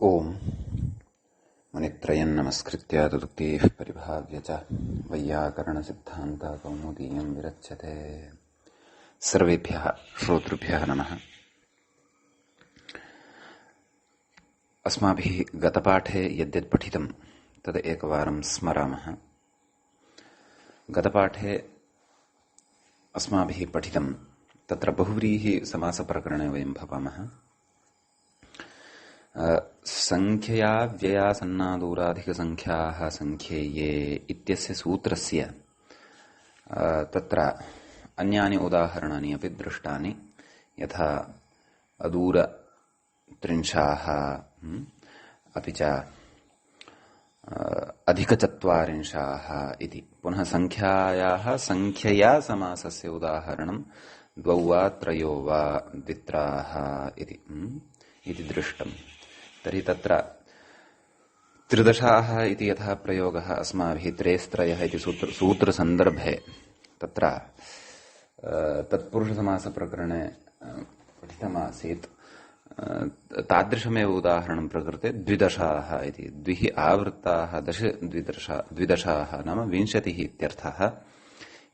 ओम मुनित्रयं नमस्कृत्य तदुक्तिः परिभाव्य च वैयाकरणसिद्धान्तकौमुदीयं विरच्यते। सर्वेभ्यः श्रोतृभ्यः नमः। अस्माभिः गतपाठे यद्यत् पठितं तद् एकवारं स्मरामः। गतपाठे अस्माभिः पठितं तत्र बहुव्रीहिसमासप्रकरणे वयं भवामः। संख्यया व्ययासन्नादूराधिकसंख्याः संख्येये इत्यस्य सूत्रस्य तत्र अन्यानि उदाहरणानि अपि दृष्टानि, यथा अदूरत्रिंशाः अपि च अधिकचत्वारिंशाः इति। पुनः संख्यायाः संख्यया समासस्य उदाहरणं द्वौ वा त्रयो वा द्वित्राः इति दृष्टम्। तर्हि तत्र त्रिदशाः इति यथा प्रयोगः अस्माभिः त्रयस्त्रयः इति सूत्रसन्दर्भे तत्र तत्पुरुषसमासप्रकरणे पठितमासीत्, तादृशमेव उदाहरणं प्रकृते द्विदशाः इति। द्विः आवृत्ताः दश द्विदशाः नाम 20 इत्यर्थः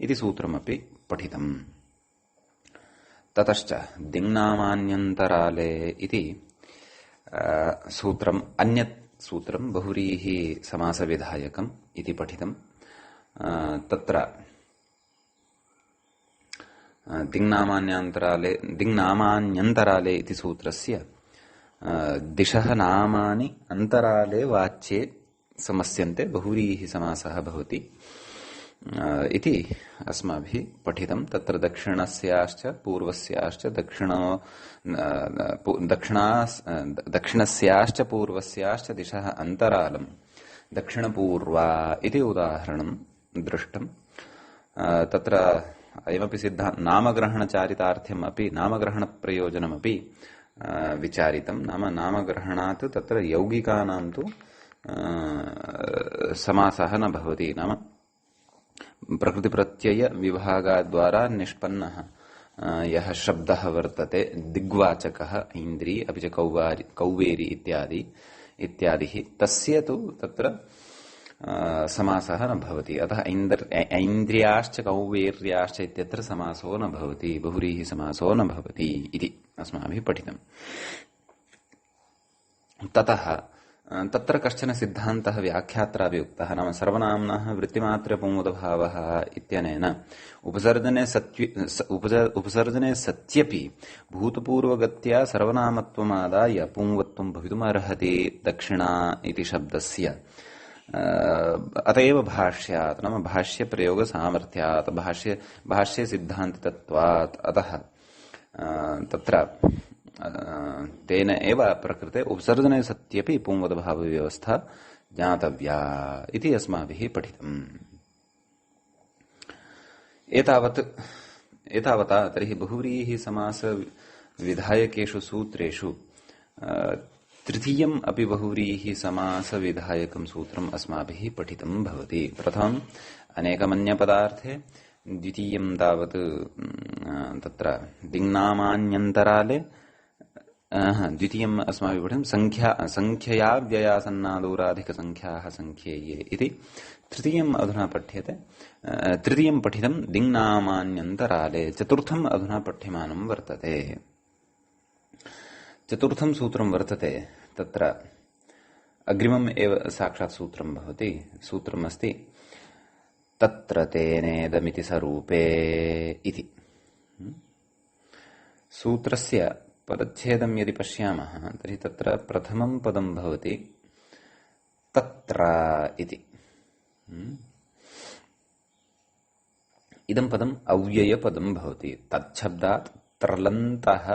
इति सूत्रमपि पठितम्। ततश्च दिङ्नामान्यन्तराले इति सूत्रम्, अन्यत् सूत्रं बहुव्रीहि समासविधायकम् इति पठितम्। तत्र दिङ्नामान्यन्तराले इति सूत्रस्य दिशः नामानि अन्तराले वाच्ये समस्यन्ते बहुव्रीहि समासः भवति इति अस्माभिः पठितं। तत्र दक्षिणस्याश्च पूर्वस्याश्च दक्षिणस्याश्च पूर्वस्याश्च दिशः अन्तरालं दक्षिणपूर्वा इति उदाहरणं दृष्टम्। तत्र अयमपि नामग्रहणचारितार्थ्यम् अपि नामग्रहणप्रयोजनमपि विचारितं। नाम नामग्रहणात् तत्र यौगिकानां तु समासः न भवति। नाम प्रकृतिप्रत्यय विभागाद्वारा निष्पन्नः यः शब्दः वर्तते दिग्वाचकः ऐन्द्री अपि च कौवेरी इत्यादिः, तस्य तु तत्र समासः न भवति। अतः ऐन्द्रियाश्च कौवेर्याश्च इत्यत्र समासो न भवति, बहुव्रीहि समासो न भवति इति अस्माभिः पठितम्। ततः तत्र कश्चन सिद्धान्तः व्याख्यात्रापि उक्तः। नाम सर्वनाम्नः वृत्तिमात्रपुंवदभावः इत्यनेन उपसर्जने सत्यपि भूतपूर्वगत्या सर्वनामत्वमादाय पुंवत्वं भवितुमर्हति दक्षिणा इति शब्दस्य। अतएव भाष्यात् नाम भाष्यप्रयोगसामर्थ्यात् भाष्यसिद्धान्ततत्त्वात् अतः तत्र तेन एव प्रकृते उपसर्जने सत्यपि पुंवदभावव्यवस्था ज्ञातव्या इति अस्माभिः पठितम्। एतावता तर्हि बहुव्रीहि समास विधायकेषु सूत्रेषु तृतीयम् अपि बहुव्रीहि समास विधायकं सूत्रम् अस्माभिः पठितं भवति। प्रथमम् अनेकमन्यपदार्थे, द्वितीयं तावत् तत्र दिङ्नामान्यन्तराले, द्वितीयम् अस्माभिः पठितं संख्यया व्ययासन्नादूराधिकसंख्याः संख्येये इति। तृतीयम् अधुना पठ्यते, तृतीयं पठितं दिङ्नामान्यन्तराले। चतुर्थम् अधुना पठ्यमानं वर्तते। चतुर्थं सूत्रं वर्तते, तत्र अग्रिमम् एव साक्षात् सूत्रं भवति। सूत्रमस्ति तत्र तेनेदमिति सरूपे इति। सूत्रस्य पदच्छेदं यदि पश्यामः तर्हि तत्र प्रथमं पदं भवति तत्र इति। इदं पदम् अव्ययपदं भवति। तच्छब्दात् त्रलन्तः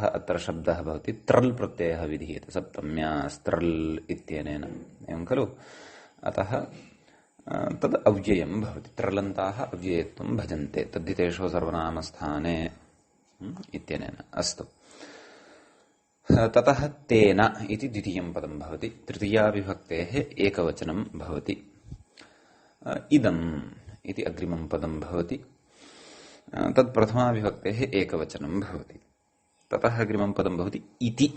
अत्र शब्दः भवति। त्रल् प्रत्ययः विधीयते सप्तम्या स्त्रल् इत्यनेन, एवं खलु। अतः तद् अव्ययं भवति। त्रलन्ताः अव्ययत्वं भजन्ते तद्धितेषु सर्वनामस्थाने इत्यनेन। अस्तु, ततः तेन इति द्वितीयं पदं भवति। तृतीयाविभक्तेः एकवचनं भवति। इदम् इति अग्रिमं पदं भवति। तत् प्रथमाविभक्तेः एकवचनं भवति। ततः अग्रिमं पदं भवति इति।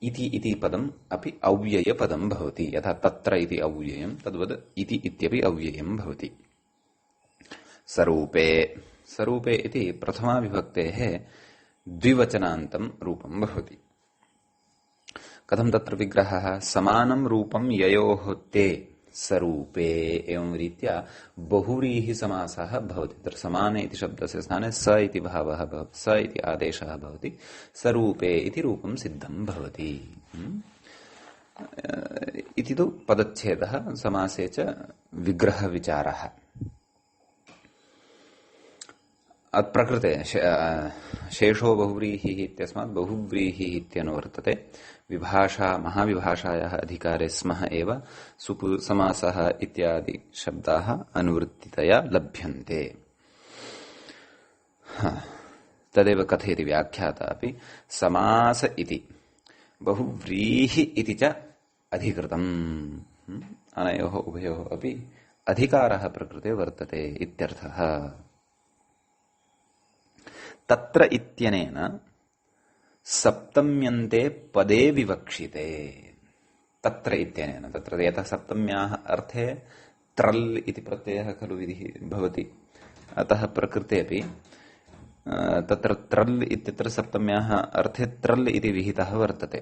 इति पदम् अपि अव्ययपदं भवति। यथा तत्र इति अव्ययं तद्वद् इति इत्यपि अव्ययं भवति। सरूपे सरूपे इति प्रथमा विभक्तेः द्विवचनान्तं रूपं भवति। कथं तत्र विग्रहः? समानं रूपं ययोः ते सरूपे। एवं रीत्या बहुव्रीहि समासः भवति। तत्र समाने इति शब्दस्य स्थाने स इति भावः भवति, स इति आदेशः भवति, सरूपे इति रूपं सिद्धं भवति। इति तु पदच्छेदः, समासे च विग्रहविचारः। प्रकृते शेषो बहुव्रीहिः इत्यस्मात् बहुव्रीहिः इत्यनुवर्तते। विभाषा महाविभाषायाः अधिकारे स्मः एव सुपु समासः इत्यादि शब्दाः अनुवृत्तितया लभ्यन्ते। तदेव कथयति व्याख्याता अपि। समास इति बहुव्रीहि इति च अधिकृतम्। अनयोः उभयोः अपि अधिकारः प्रकृते वर्तते इत्यर्थः। तत्र इत्यनेन सप्तम्यन्ते पदे विवक्षिते। तत्र इत्यनेन, तत्र यतः सप्तम्याः अर्थे त्रल् इति प्रत्ययः खलु विधिः भवति, अतः प्रकृते अपि तत्र त्रल् इत्यत्र सप्तम्याः अर्थे त्रल् इति विहितः वर्तते।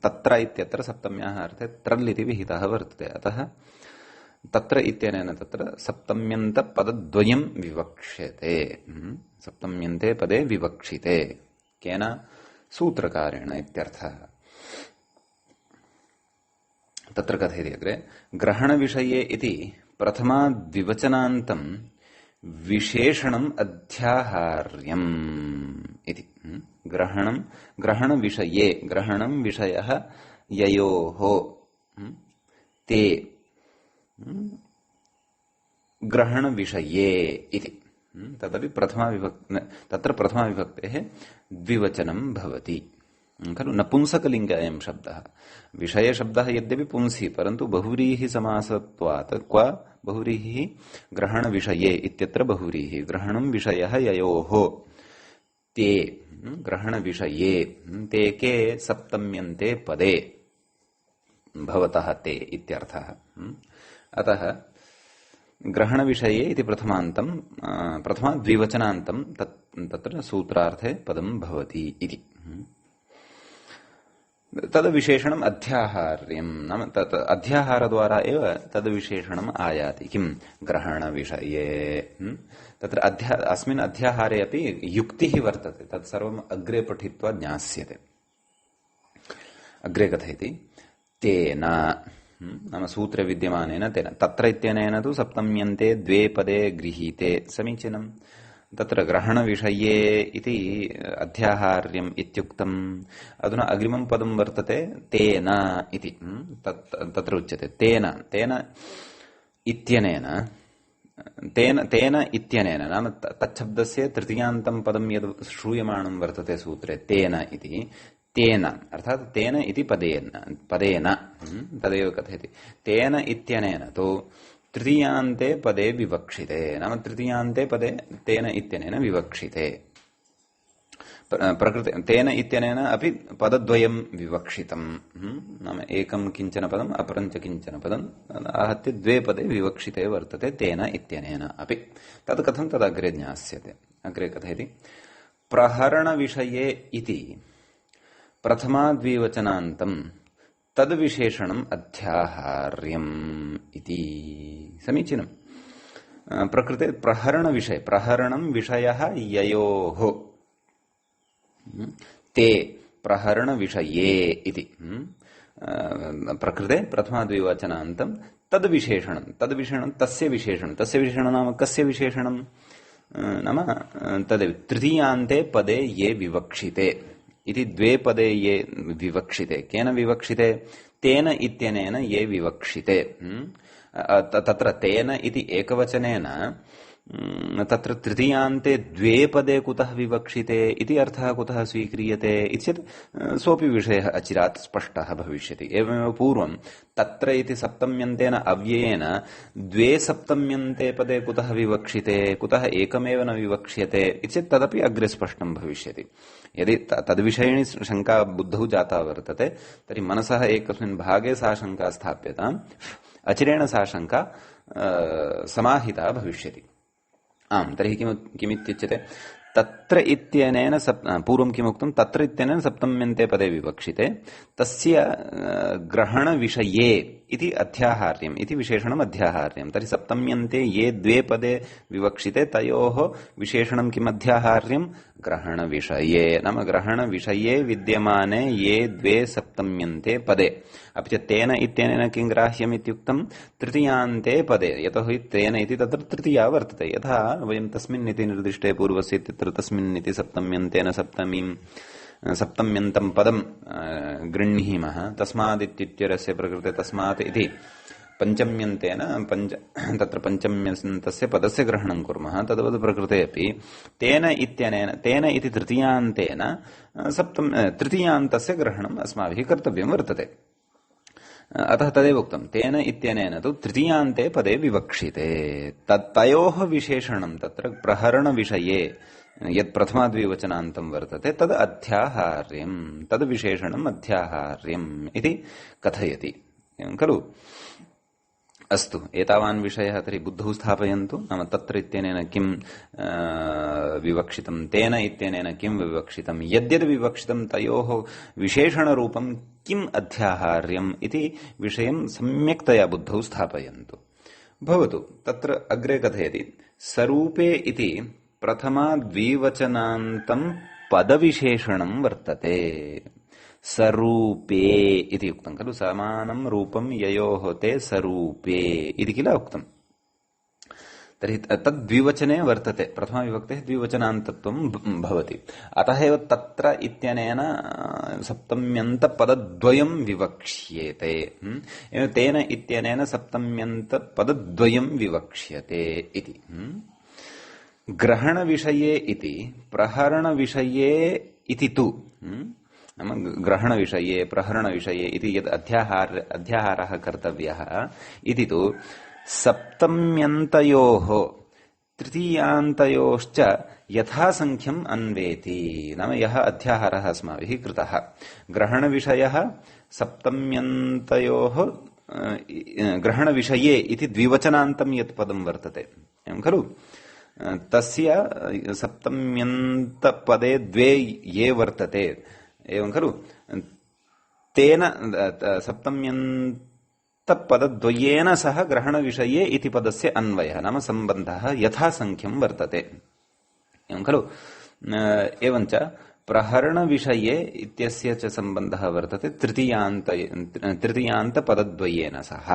तत्र इत्यत्र सप्तम्याः अर्थे त्रल् इति विहितः वर्तते। अतः तत्र इत्यनेन तत्र सप्तम्यन्त पदद्वयं विवक्ष्यते। सप्तम्यन्ते पदे विवक्षिते। केन? सूत्रकारेण इत्यर्थः। तत्र कथयति अग्रे, ग्रहणविषये इति प्रथमा द्विवचनान्तं विशेषणम् अध्याहार्यम् इति। ग्रहणविषये, ग्रहणं विषयः ययोः ते ग्रहणविषये इति। तदपि तत्र प्रथमा विभक्तेः द्विवचनं भवति खलु। नपुंसकलिङ्ग अयं शब्दः। विषयशब्दः यद्यपि पुंसि, परन्तु बहुव्रीहि समासत्वात् क्व बहुव्रीहिः ग्रहणविषये इत्यत्र बहुव्रीहिः। ग्रहणं विषयः ययोः ते ग्रहणविषये, ते के सप्तम्यन्ते पदे भवतः ते इत्यर्थः। अतः ग्रहणविषये इति प्रथमान्तं प्रथमा द्विवचनान्तं तत्र सूत्रार्थे पदं भवति इति। तद् विशेषणम् अध्याहार्यं, नाम तत् अध्याहारद्वारा एव तद् विशेषणम् आयाति। किं? ग्रहणविषये। तत्र अस्मिन् अध्याहारे अपि युक्तिः वर्तते। तत् सर्वम् अग्रे पठित्वा ज्ञास्यते। अग्रे कथयति, तेन नाम सूत्रे विद्यमानेन तेन। तत्र इत्यनेन तु सप्तम्यन्ते द्वे पदे गृहीते समीचीनम्। तत्र ग्रहणविषये इति अध्याहार्यम् इत्युक्तम्। अधुना अग्रिमं पदं वर्तते तेन इति। तत्र उच्यते तेन इत्यनेन, तेन इत्यनेन, नाम तच्छब्दस्य तृतीयान्तं पदं यद् श्रूयमाणं वर्तते सूत्रे तेन इति, तेन अर्थात तेन इति पदेन तदेव कथयति। तेन इत्यनेन तु तृतीयान्ते पदे विवक्षिते, नाम तृतीयान्ते पदे तेन इत्यनेन विवक्षिते। प्रकृते तेन इत्यनेन अपि पदद्वयं विवक्षितम्। नाम एकं किञ्चन पदम् अपरं च किञ्चन पदम् आहत्य द्वे पदे विवक्षिते वर्तते तेन इत्यनेन अपि। तत् कथं तदग्रे ज्ञास्यते। अग्रे कथयति, प्रहरणविषये इति प्रथमा द्विवचनान्तं तद्विशेषणम् अध्याहार्यम् इति। समीचीनम्। प्रकृते प्रहरणविषये, प्रहरणं विषयः ययोः ते प्रहरणविषये इति। प्रकृते प्रथमा द्विवचनान्तं तद्विशेषणं तस्य विशेषणं नाम कस्य विशेषणं? नाम तदेव तृतीयान्ते पदे ये विवक्षिते इति। द्वे पदे ये विवक्षिते, केन विवक्षिते? तेन इत्यनेन ये विवक्षिते। तत्र तेन इति एकवचनेन तत्र तृतीयान्ते द्वे पदे कुतः विवक्षिते इति अर्थः कुतः स्वीक्रियते इत्येतत् सोऽपि विषयः अचिरात् स्पष्टः भविष्यति। एवमेव पूर्वं तत्र इति सप्तम्यन्तेन अव्ययेन द्वे सप्तम्यन्ते पदे कुतः विवक्षिते, कुतः एकमेव न विवक्ष्यते इत्येतत् तदपि अग्रे स्पष्टं भविष्यति। यदि तद्विषयिणी शङ्का बुद्धौ जाता वर्तते तर्हि मनसः एकस्मिन् भागे सा शङ्का स्थाप्यताम्, अचिरेण सा शङ्का समाहिता भविष्यति। आम्, तर्हि किमित्युच्यते, तत्र इत्यनेन पूर्वं किमुक्तं, तत्र इत्यनेन सप्तम्यन्ते पदे विवक्षिते तस्य ग्रहणविषये इति अध्याहार्यम् इति विशेषणम् अध्याहार्यम्। तर्हि सप्तम्यन्ते ये द्वे पदे विवक्षिते तयोः विशेषणं किम् अध्याहार्यम्, ग्रहणविषये, नाम ग्रहणविषये विद्यमाने ये द्वे सप्तम्यन्ते पदे। अपि च तेन इत्यनेन किं ग्राह्यम् इत्युक्तं, तृतीयान्ते पदे, यतोहि तेन इति तत्र तृतीया वर्तते। यथा वयं तस्मिन् इति निर्दिष्टे पूर्वस्य इत्यत्र तस्मिन् इति सप्तम्यन्तेन सप्तम्यन्तं पदं गृह्णीमः, तस्मादित्युच्चरस्य प्रकृते तस्मात् इति पञ्चम्यन्तेन तत्र पञ्चम्यन्तस्य पदस्य ग्रहणं कुर्मः। तद्वत् प्रकृते अपि तेन इत्यनेन, तेन इति तृतीयान्तेन तृतीयान्तस्य ग्रहणम् अस्माभिः कर्तव्यं वर्तते। अतः तदेव उक्तं, तेन इत्यनेन तु तृतीयान्ते पदे विवक्षिते। तयोः विशेषणं तत्र प्रहरणविषये यत् प्रथमाद्विवचनान्तं वर्तते तद् अध्याहार्यम्, तद् विशेषणम् अध्याहार्यम् इति कथयति, एवं खलु। अस्तु, एतावान् विषयः तर्हि बुद्धौ स्थापयन्तु। नाम तत्र इत्यनेन किं विवक्षितं, तेन इत्यनेन किं विवक्षितं, यद्यद् विवक्षितं तयोः विशेषणरूपं किम् अध्याहार्यम् इति विषयं सम्यक्तया बुद्धौ स्थापयन्तु। भवतु, तत्र अग्रे कथयति, सरूपे इति प्रथमाद्विवचनान्तं पदविशेषणं वर्तते। सरूपे इति उक्तं खलु, समानं रूपं ययोः ते सरूपे इति किल उक्तं। तर्हि तद्विवचने वर्तते, प्रथमाविभक्तेः द्विवचनान्तत्वं भवति। अतः एव तत्र इत्यनेन सप्तम्यन्तपदद्वयं विवक्ष्येते, एवं तेन इत्यनेन सप्तम्यन्तपदद्वयं विवक्ष्यते इति। ग्रहणविषये इति प्रहरणविषये इति तु, नाम ग्रहणविषये प्रहरणविषये इति यद् अध्याहारः कर्तव्यः इति तु सप्तम्यन्तयोः तृतीयान्तयोश्च यथासङ्ख्यम् अन्वेति। नाम यः अध्याहारः अस्माभिः कृतः, ग्रहणविषयः सप्तम्यन्तयोः ग्रहणविषये इति द्विवचनान्तं यत् पदं वर्तते, एवं खलु, तस्य सप्तम्यन्तपदे द्वे ये वर्तते, एवं खलु, तेन सप्तम्यन्तपदद्वयेन सह ग्रहणविषये इति पदस्य अन्वयः नाम सम्बन्धः यथासङ्ख्यं वर्तते, एवं खलु। एवञ्च प्रहरणविषये इत्यस्य च सम्बन्धः वर्तते तृतीयान्तपदद्वयेन सह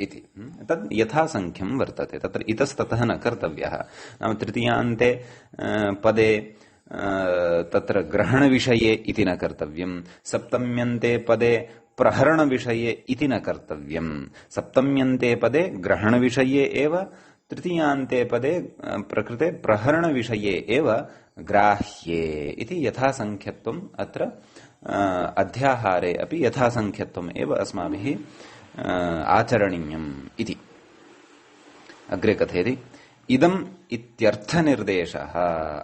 इति। तद् यथासङ्ख्यं वर्तते, तत्र इतस्ततः न कर्तव्यः। नाम तृतीयान्ते पदे तत्र ग्रहणविषये इति न कर्तव्यम्, सप्तम्यन्ते पदे प्रहरणविषये इति न कर्तव्यम्, सप्तम्यन्ते पदे ग्रहणविषये एव, तृतीयान्ते पदे प्रकृते प्रहरणविषये एव ग्राह्ये इति यथासङ्ख्यत्वम् अत्र अध्याहारे अपि यथासङ्ख्यत्वम् एव अस्माभिः आचरणीयम् इति। अग्रे कथयति, इदम् इत्यर्थनिर्देशः।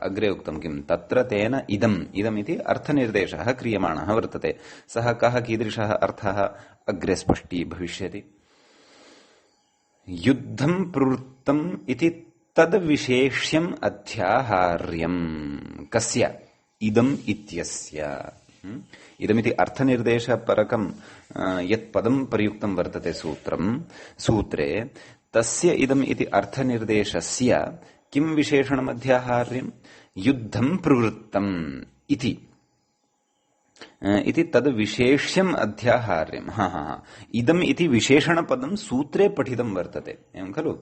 अग्रे उक्तं किं, तत्र तेन इदम् इति अर्थनिर्देशः क्रियमाणः वर्तते। सः कः, कीदृशः अर्थः अग्रे स्पष्टी भविष्यति। युद्धं प्रवृत्तम् इति तद्विशेष्यम् अध्याहार्यम्। कस्य, इदम् इत्यस्य। इदमिति अर्थनिर्देशपरकं यत् पदं प्रयुक्तं वर्तते सूत्रे, तस्य इदम् इति अर्थनिर्देशस्य किं विशेषणम् अध्याहार्यम्, युद्धं प्रवृत्तम् इति तद् विशेष्यम् अध्याहार्यम्। इदम् इति विशेषणपदं सूत्रे पठितं वर्तते, एवं खलु।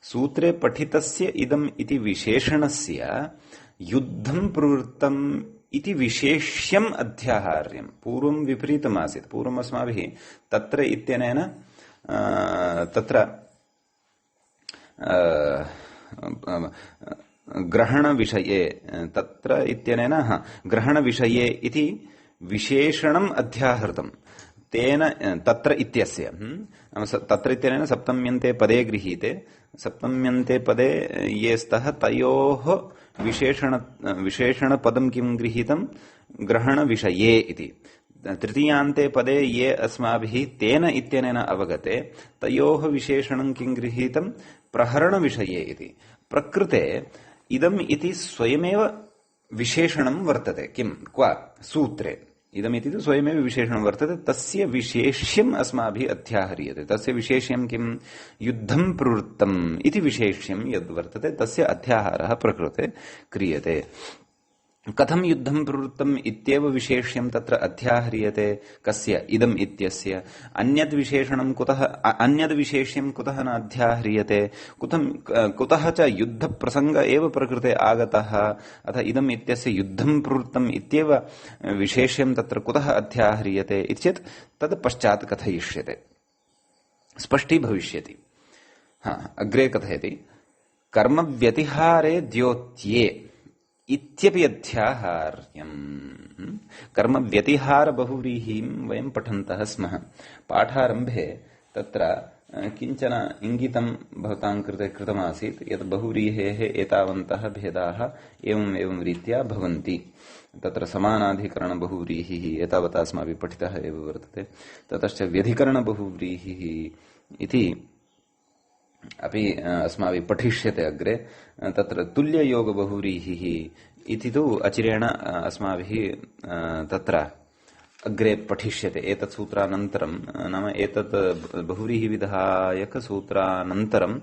सूत्रे पठितस्य इदम् इति विशेषणस्य युद्धं प्रवृत्तम् इति विशेष्यम् अध्याहार्यम्। पूर्वं विपरीतमासीत्, पूर्वम् अस्माभिः तत्र इत्यनेन तत्र ग्रहणविषये तत्र इत्यनेन ग्रहणविषये इति विशेषणम् अध्याहृतम् तेन तत्र इत्यस्य तत्र इत्यनेन सप्तम्यन्ते पदे गृहीते सप्तम्यन्ते पदे ये स्तः तयोः विशेषणपदं किं गृहीतं ग्रहणविषये इति तृतीयान्ते पदे ये अस्माभिः तेन इत्यनेन अवगते तयोः विशेषणं किं गृहीतं प्रहरणविषये इति प्रकृते इदम् इति स्वयमेव विशेषणं वर्तते किं क्व सूत्रे इदमिति तु स्वयमेव विशेषणं वर्तते तस्य विशेष्यम् अस्माभिः अध्याह्रियते तस्य विशेष्यं किं युद्धं प्रवृत्तम् इति विशेष्यं यद् वर्तते तस्य अध्याहारः प्रकृते क्रियते कथं युद्धं प्रवृत्तम् इत्येव विशेष्यं तत्र अध्याह्रियते कस्य इदम् इत्यस्य अन्यद् विशेषणं कुतः अन्यद् विशेष्यं कुतः न अध्याह्रियते कुतः च युद्धप्रसंग एव प्रकृते आगतः अथ इदम् इत्यस्य युद्धं प्रवृत्तम् इत्येव विशेष्यं तत्र कुतः अध्याह्रियते इति चेत् तद् पश्चात् कथयिष्यते स्पष्टीभविष्यति अग्रे कथयति कर्मव्यतिहारे द्योत्ये इत्यपि अध्याहार्यम् कर्म व्यतिहार बहुव्रीहिं वयं पठन्तः स्मः पाठारम्भे तत्र किञ्चन इङ्गितं भवतां कृते कृतमासीत् यत् बहुव्रीहेः एतावन्तः भेदाः एवम् एवं रीत्या भवन्ति तत्र समानाधिकरण बहुव्रीहिः एतावता अस्माभिः पठितः एव वर्तते ततश्च व्यधिकरण बहुव्रीहिः इति अपि अस्माभिः पठिष्यते अग्रे तत्र तुल्ययोग बहुव्रीहिः इति तु अचिरेण अस्माभिः तत्र अग्रे पठिष्यते एतत् सूत्रानन्तरं नाम एतत् बहुव्रीहि विधायक सूत्रानन्तरं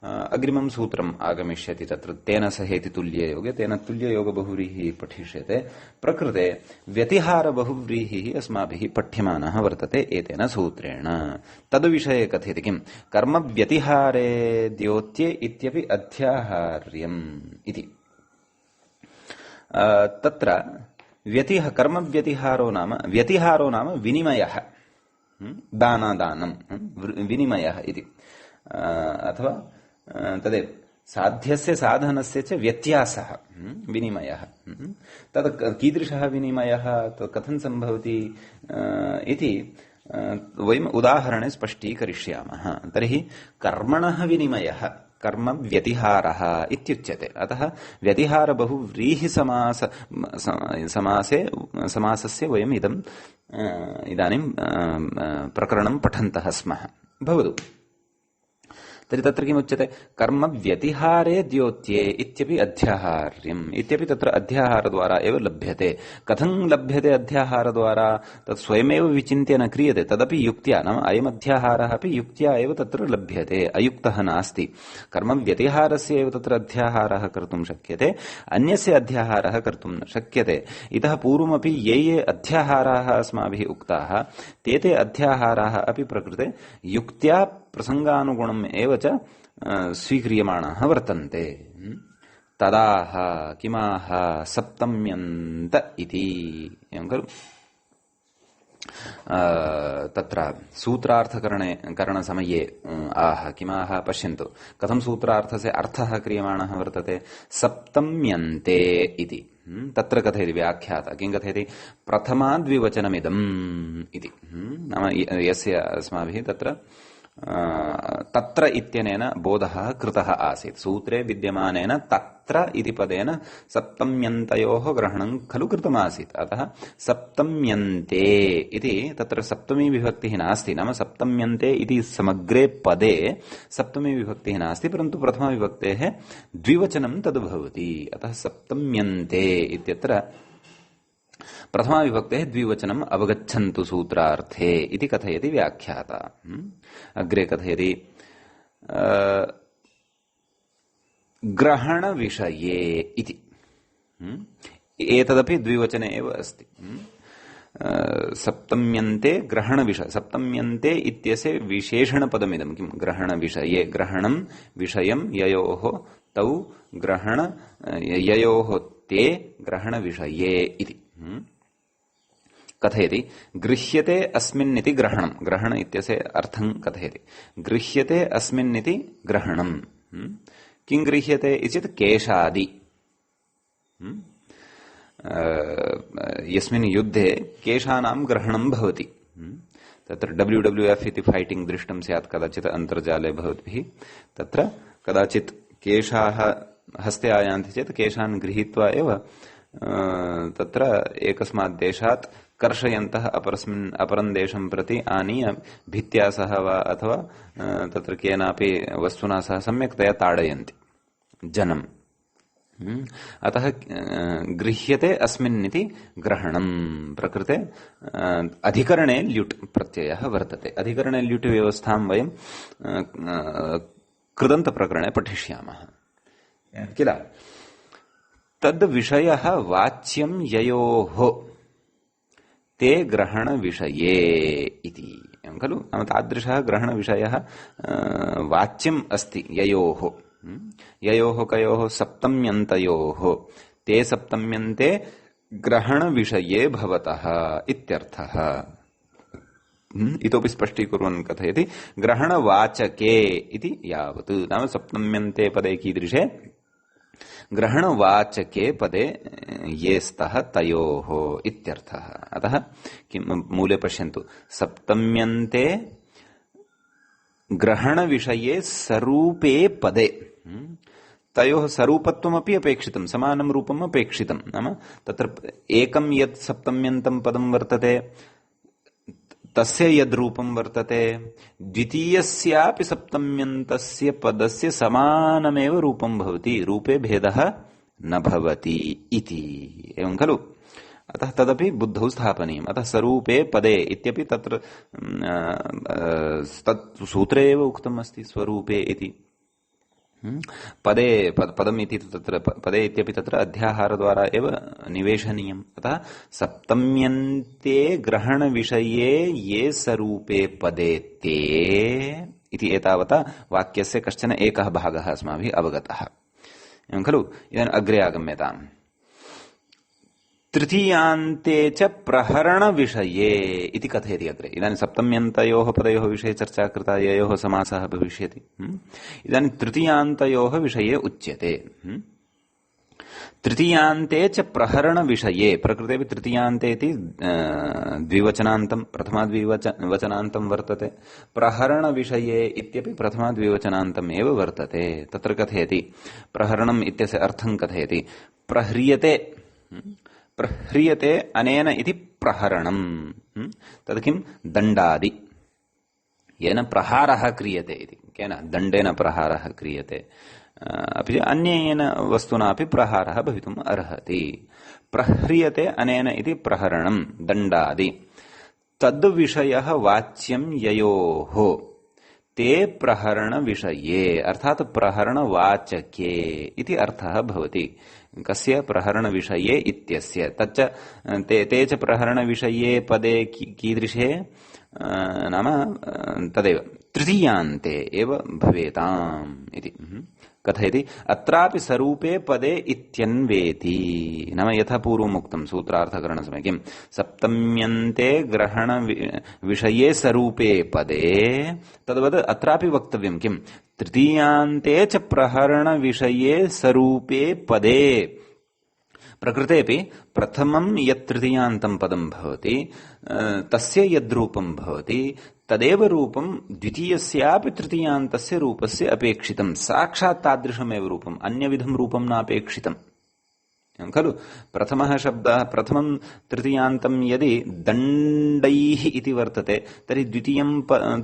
अग्रिमं सूत्रम् आगमिष्यति तत्र तेन सहेति तुल्ययोगे तेन तुल्ययोग बहुव्रीहिः पठिष्यते प्रकृते व्यतिहार बहुव्रीहिः अस्माभिः पठ्यमानः वर्तते एतेन सूत्रेण तद्विषये कथयति किं कर्म व्यतिहारे द्योत्ये इत्यपि अध्याहार्यम् इति तत्र कर्म व्यतिहारो नाम विनिमयः दानादानं विनिमयः इति अथवा तदेव साध्यस्य साधनस्य च व्यत्यासः विनिमयः तद् कीदृशः विनिमयः कथं सम्भवति इति वयम् उदाहरणे स्पष्टीकरिष्यामः तर्हि कर्मणः विनिमयः कर्म व्यतिहारः इत्युच्यते अतः व्यतिहार बहुव्रीहि समासस्य वयम् इदानीं प्रकरणं पठन्तः स्मः भवतु तर्हि तत्र किमुच्यते कर्म व्यतिहारे द्योत्ये इत्यपि अध्याहार्यम् इत्यपि तत्र अध्याहारद्वारा एव लभ्यते कथं लभ्यते अध्याहारद्वारा तत् स्वयमेव विचिन्त्य न क्रियते तदपि युक्त्या नाम अयमध्याहारः अपि युक्त्या एव तत्र लभ्यते अयुक्तः नास्ति कर्म व्यतिहारस्य एव तत्र अध्याहारः कर्तुं शक्यते अन्यस्य अध्याहारः कर्तुं न शक्यते इतः पूर्वमपि ये अध्याहाराः अस्माभिः उक्ताः ते अध्याहाराः अपि प्रकृते युक्त्या प्रसंगानुगुणम् एव च स्वीक्रियमाणाः वर्तन्ते तदाह किमाह सप्तम्यन्त इति एवं खलु तत्र सूत्रार्थकरणसमये आह किमाह पश्यन्तु कथं सूत्रार्थस्य अर्थः क्रियमाणः वर्तते सप्तम्यन्ते इति तत्र कथयति व्याख्याता किं कथयति प्रथमाद्विवचनमिदम् इति नाम यस्य अस्माभिः तत्र इत्यनेन बोधः कृतः आसीत् सूत्रे विद्यमानेन तत्र इति पदेन सप्तम्यन्तयोः ग्रहणं खलु कृतमासीत् अतः सप्तम्यन्ते इति तत्र सप्तमी विभक्तिः नास्ति नाम सप्तम्यन्ते इति समग्रे पदे सप्तमी विभक्तिः नास्ति परन्तु प्रथमाविभक्तेः द्विवचनं तद् भवति अतः सप्तम्यन्ते इत्यत्र प्रथमा विभक्तेः द्विवचनम् अवगच्छन्तु सूत्रार्थे इति कथयति व्याख्याता अग्रे कथयति ग्रहण विषये इति एतदपि द्विवचने एव अस्ति सप्तम्यन्ते ग्रहण विषय सप्तम्यन्ते इत्यस्य विशेषणपदमिदं किं ग्रहण विषये ग्रहणं विषयं ययोः तौ ग्रहण ययोः ते ग्रहण विषये इति कथयति गृह्यते अस्मिन्निति ग्रहणं ग्रहण इत्यस्य अर्थं कथयति गृह्यते अस्मिन्निति ग्रहणं किं गृह्यते इति केशादि यस्मिन् युद्धे केशानां ग्रहणं भवति। तत्र WWF इति फाइटिंग दृष्टं स्यात् कदाचित् अन्तर्जाले भवद्भिः। तत्र कदाचित् केशाः हस्ते आयान्ति चेत् केशान् गृहीत्वा एव तत्र एकस्मात् देशात् कर्षयन्तः अपरं देशं प्रति आनीय भित्त्या सह वा अथवा तत्र केनापि वस्तुना सह सम्यक्तया ताडयन्ति जनम्। अतः गृह्यते अस्मिन्निति ग्रहणं प्रकृते अधिकरणे ल्युट् प्रत्ययः वर्तते। अधिकरणे ल्युट् व्यवस्थां वयं कृदन्तप्रकरणे पठिष्यामः किल। तद् विषयः वाच्यं ययोः ते ग्रहणविषये इति एवं खलु। नाम तादृशः ग्रहणविषयः वाच्यम् अस्ति ययोः। ययोः कयोः सप्तम्यन्तयोः ते सप्तम्यन्ते ग्रहणविषये भवतः इत्यर्थः। इतोपि स्पष्टीकुर्वन् कथयति ग्रहणवाचके इति यावत्। नाम सप्तम्यन्ते पदे कीदृशे ग्रहणवाचके पदे ये स्तः तयोः इत्यर्थः। अतः किं मूले पश्यन्तु सप्तम्यन्ते ग्रहणविषये सरूपे पदे तयोः सरूपत्वमपि अपेक्षितं, समानं रूपम् अपेक्षितं। नाम तत्र एकं यत् सप्तम्यन्तं पदं वर्तते तस्य यद्रूपं वर्तते द्वितीयस्यापि सप्तम्यन्तस्य पदस्य समानमेव रूपं भवति, रूपे भेदः न भवति इति एवं खलु। अतः तदपि बुद्धौ स्थापनीयम्। अतः सरूपे पदे इत्यपि तत्र तत् सूत्रे एव उक्तम् अस्ति स्वरूपे इति। पदे पदम् इति तत्र पदे इत्यपि तत्र अध्याहारद्वारा एव निवेशनीयम्। अतः सप्तम्यन्ते ग्रहणविषये ये सरूपे पदे ते इति एतावता वाक्यस्य कश्चन एकः भागः अस्माभिः अवगतः एवं खलु। इदानीम् अग्रे आगम्यताम्। तृतीयान्ते च प्रहरण विषये इति कथयति अग्रे। इदानीं सप्तम्यन्तयोः पदयोः विषये चर्चा कृता, ययोः समासः भविष्यति। इदानीं तृतीयान्तयोः विषये उच्यते। तृतीयान्ते च प्रहरण विषये प्रकृतेपि तृतीयान्ते इति द्विवचनान्तं प्रथमाद्विवचनान्तं वर्तते। प्रहरण विषये इत्यपि प्रथमाद्विवचनान्तम् एव वर्तते। तत्र कथयति प्रहरणम् इत्यस्य अर्थं कथयति प्रह्रियते प्रह्रियते अनेन इति प्रहरणम्। तद् किं दण्डादि येन प्रहारः क्रियते इति। केन दण्डेन प्रहारः क्रियते, अपि च अन्येन वस्तुनापि प्रहारः भवितुम् अर्हति। प्रह्रियते अनेन इति प्रहरणम् दण्डादि। तद्विषयः वाच्यं ययोः ते प्रहरण विषये अर्थात प्रहरण वाचके इति अर्थः भवति। कस्य प्रहरण विषये इत्यस्य तच्च ते च प्रहरण विषये पदे कीदृशे नाम तदेव तृतीयान्ते एव भवेताम् इति कथयति। अत्रापि सरूपे पदे इत्यन्वेति। नाम यथा पूर्वम् उक्तं सूत्रार्थकरणसमये किं सप्तम्यन्ते ग्रहण विषये सरूपे पदे तद्वत् अत्रापि वक्तव्यं किं तृतीयान्ते च प्रहरण विषये सरूपे पदे। प्रकृतेपि प्रथमं यत् तृतीयान्तं पदं भवति तस्य यद्रूपं भवति तदेव रूपं द्वितीयस्यापि तृतीयान्तस्य रूपस्य अपेक्षितं। साक्षात् तादृशमेव रूपम्, अन्यविधं रूपं नापेक्षितम् खलु। प्रथमः शब्दः प्रथमं तृतीयान्तं यदि दण्डैः इति वर्तते तर्हि द्वितीयं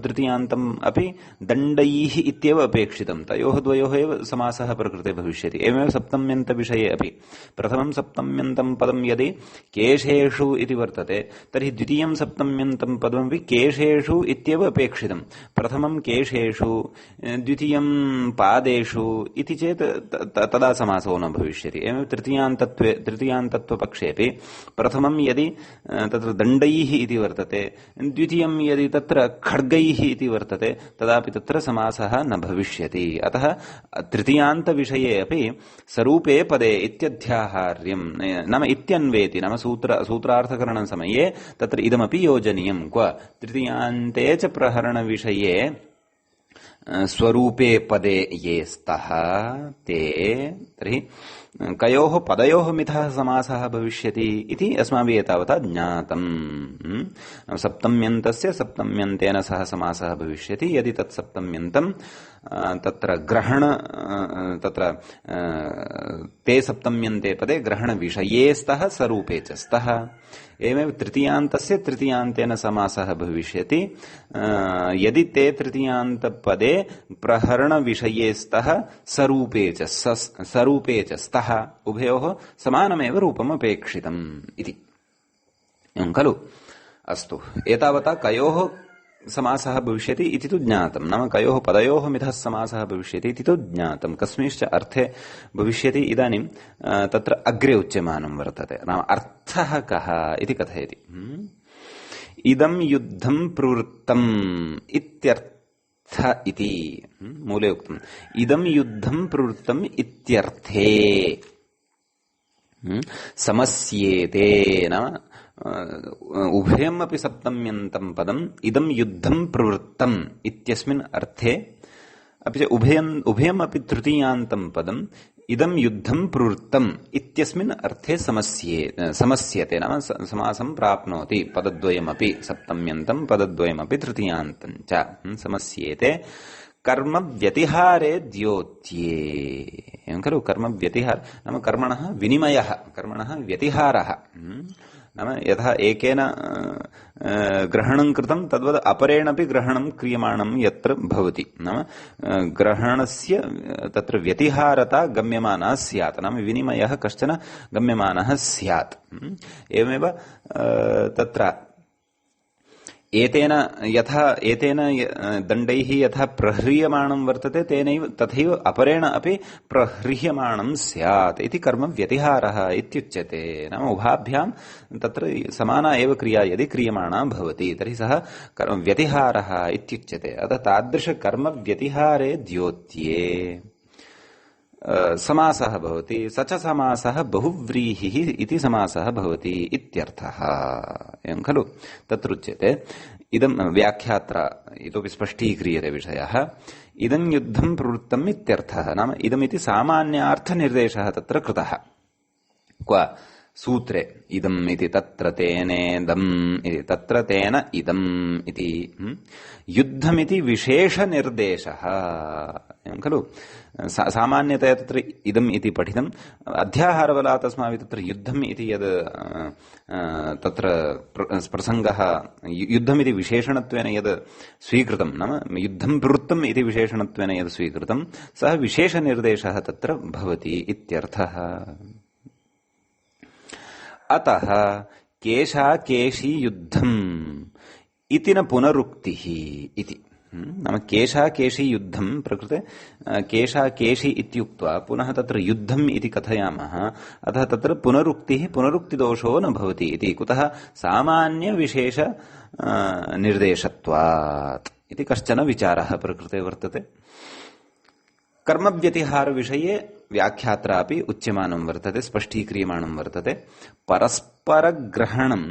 तृतीयान्तम् अपि दण्डैः इत्येव अपेक्षितं। तयोः द्वयोः एव समासः प्रकृते भविष्यति। एवमेव सप्तम्यन्तविषये अपि प्रथमं सप्तम्यन्तं पदं यदि केशेषु इति वर्तते तर्हि द्वितीयं सप्तम्यन्तं पदमपि केशेषु इत्येव अपेक्षितं। प्रथमं केशेषु द्वितीयं पादेषु इति चेत् तदा समासो न भविष्यति। एवं तृतीयान्तत्वपक्षेपि प्रथमं यदि तत्र दण्डैः इति वर्तते द्वितीयं यदि तत्र खड्गैः इति वर्तते तदापि तत्र समासः न भविष्यति। अतः तृतीयान्तविषये अपि सरूपे पदे इत्यध्याहार्यं नाम इत्यन्वेति नाम सूत्रार्थकरणसमये तत्र इदमपि योजनीयं क्व तृतीयान्ते च प्रहरणविषये स्वरूपे पदे ये स्तः ते तर्हि कयोः पदयोः मिथः समासः भविष्यति इति अस्माभिः एतावता ज्ञातम्। सप्तम्यन्तस्य सप्तम्यन्तेन सह समासः भविष्यति यदि तत् सप्तम्यन्तं तत्र ग्रहण तत्र ते सप्तम्यन्ते पदे ग्रहणविषये स्तः स्वरूपे च स्तः। एवमेव तृतीयान्तस्य तृतीयान्तेन समासः भविष्यति यदि ते तृतीयान्तपदे प्रहरणविषये स्तः स्वरूपे च स्तः उभयोः समानमेव रूपम् अपेक्षितम् इति एवं खलु। अस्तु, एतावता कयोः समासः भविष्यति इति तु ज्ञातम्, नाम कयोः पदयोः मिथः समासः भविष्यति इति तु ज्ञातम्। कस्मिंश्च अर्थे भविष्यति इदानीं तत्र अग्रे उच्यमानं वर्तते, नाम अर्थः कः इति कथयति। इदं युद्धं प्रवृत्तम् इत्यर्थ इति मूले उक्तम्। इदं युद्धं प्रवृत्तम् इत्यर्थे समस्येते, नाम उभयमपि सप्तम्यन्तं पदम् इदं युद्धं प्रवृत्तम् इत्यस्मिन् अर्थे, अपि च उभयमपि तृतीयान्तं पदम् इदं युद्धं प्रवृत्तम् इत्यस्मिन् अर्थे समस्यते, नाम समासं प्राप्नोति। पदद्वयमपि सप्तम्यन्तं पदद्वयमपि तृतीयान्तं च समस्येते कर्म व्यतिहारे द्योत्ये। एवं खलु, कर्म व्यतिहार नाम कर्मणः विनिमयः, कर्मणः व्यतिहारः, नाम यथा एकेन ग्रहणं कृतं तद्वद् अपरेणापि ग्रहणं क्रियमाणं यत्र भवति, नाम ग्रहणस्य तत्र व्यतिहारता गम्यमाना स्यात्, नाम विनिमयः कश्चन गम्यमानः स्यात्। एवमेव तत्र एतेन दण्डैः यथा प्रह्रियमाणं वर्तते तेनैव तथैव अपरेण अपि प्रह्रियमाणं स्यात् इति कर्म व्यतिहारः इत्युच्यते। नाम उभाभ्यां तत्र समाना एव क्रिया यदि क्रियमाणा भवति तर्हि सः कर्म व्यतिहारः इत्युच्यते। अतः तादृश कर्म व्यतिहारे द्योत्ये समासः भवति, स च समासः बहुव्रीहिः इति समासः भवति इत्यर्थः। एवं खलु, तत्रुच्यते। इदं व्याख्यात्रा इतोपि स्पष्टीक्रियते विषयः। इदं युद्धं प्रवृत्तम् इत्यर्थः, नाम इदमिति सामान्यार्थनिर्देशः तत्र कृतः। क्व सूत्रे इदम् इति तत्र तेनेदम् इति तत्र तेन इदम् इति युद्धमिति विशेषनिर्देशः। एवं खलु, सामान्यतया तत्र इदम् इति पठितम्, अध्याहारबलात् अस्माभिः तत्र युद्धम् इति यद् तत्र प्रसङ्गः, युद्धमिति विशेषणत्वेन यद् स्वीकृतं, नाम युद्धं प्रवृत्तम् इति विशेषणत्वेन यद् स्वीकृतं सः विशेषनिर्देशः तत्र भवति इत्यर्थः। अतः केशाकेशी युद्धम् इति न पुनरुक्तिः इति। नाम केशाकेशी युद्धं प्रकृते केशाकेशी इत्युक्त्वा पुनः तत्र युद्धम् इति कथयामः, अतः तत्र पुनरुक्तिदोषो न भवति इति। कुतः? सामान्यविशेष निर्देशत्वात् इति कश्चन विचारः प्रकृते वर्तते। कर्मव्यतिहार विषये व्याख्यात्रापि उच्यमानं वर्तते, स्पष्टीक्रियमाणं वर्तते। परस्परग्रहणं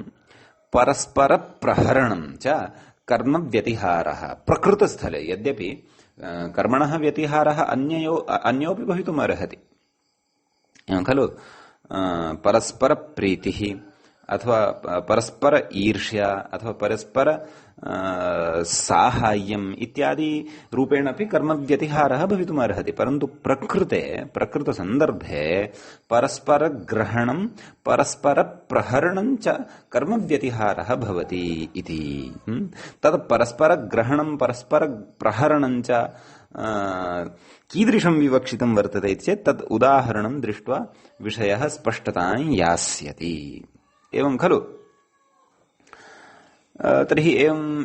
परस्परप्रहरणं च कर्मव्यतिहारः प्रकृतस्थले। यद्यपि कर्मणः व्यतिहारः अन्योपि भवितुम् अर्हति खलु, परस्परप्रीतिः अथवा परस्पर ईर्ष्या अथवा परस्पर साहाय्यम् इत्यादि रूपेण अपि कर्मव्यतिहारः भवितुम् अर्हति। परन्तु प्रकृतसन्दर्भे परस्परग्रहणं परस्परप्रहरणं च कर्मव्यतिहारः भवति इति। तत् परस्परग्रहणं परस्परप्रहरणं च कीदृशं विवक्षितं वर्तते चेत् तत् उदाहरणं दृष्ट्वा विषयः स्पष्टतां यास्यति। एवं खलु। तर्हि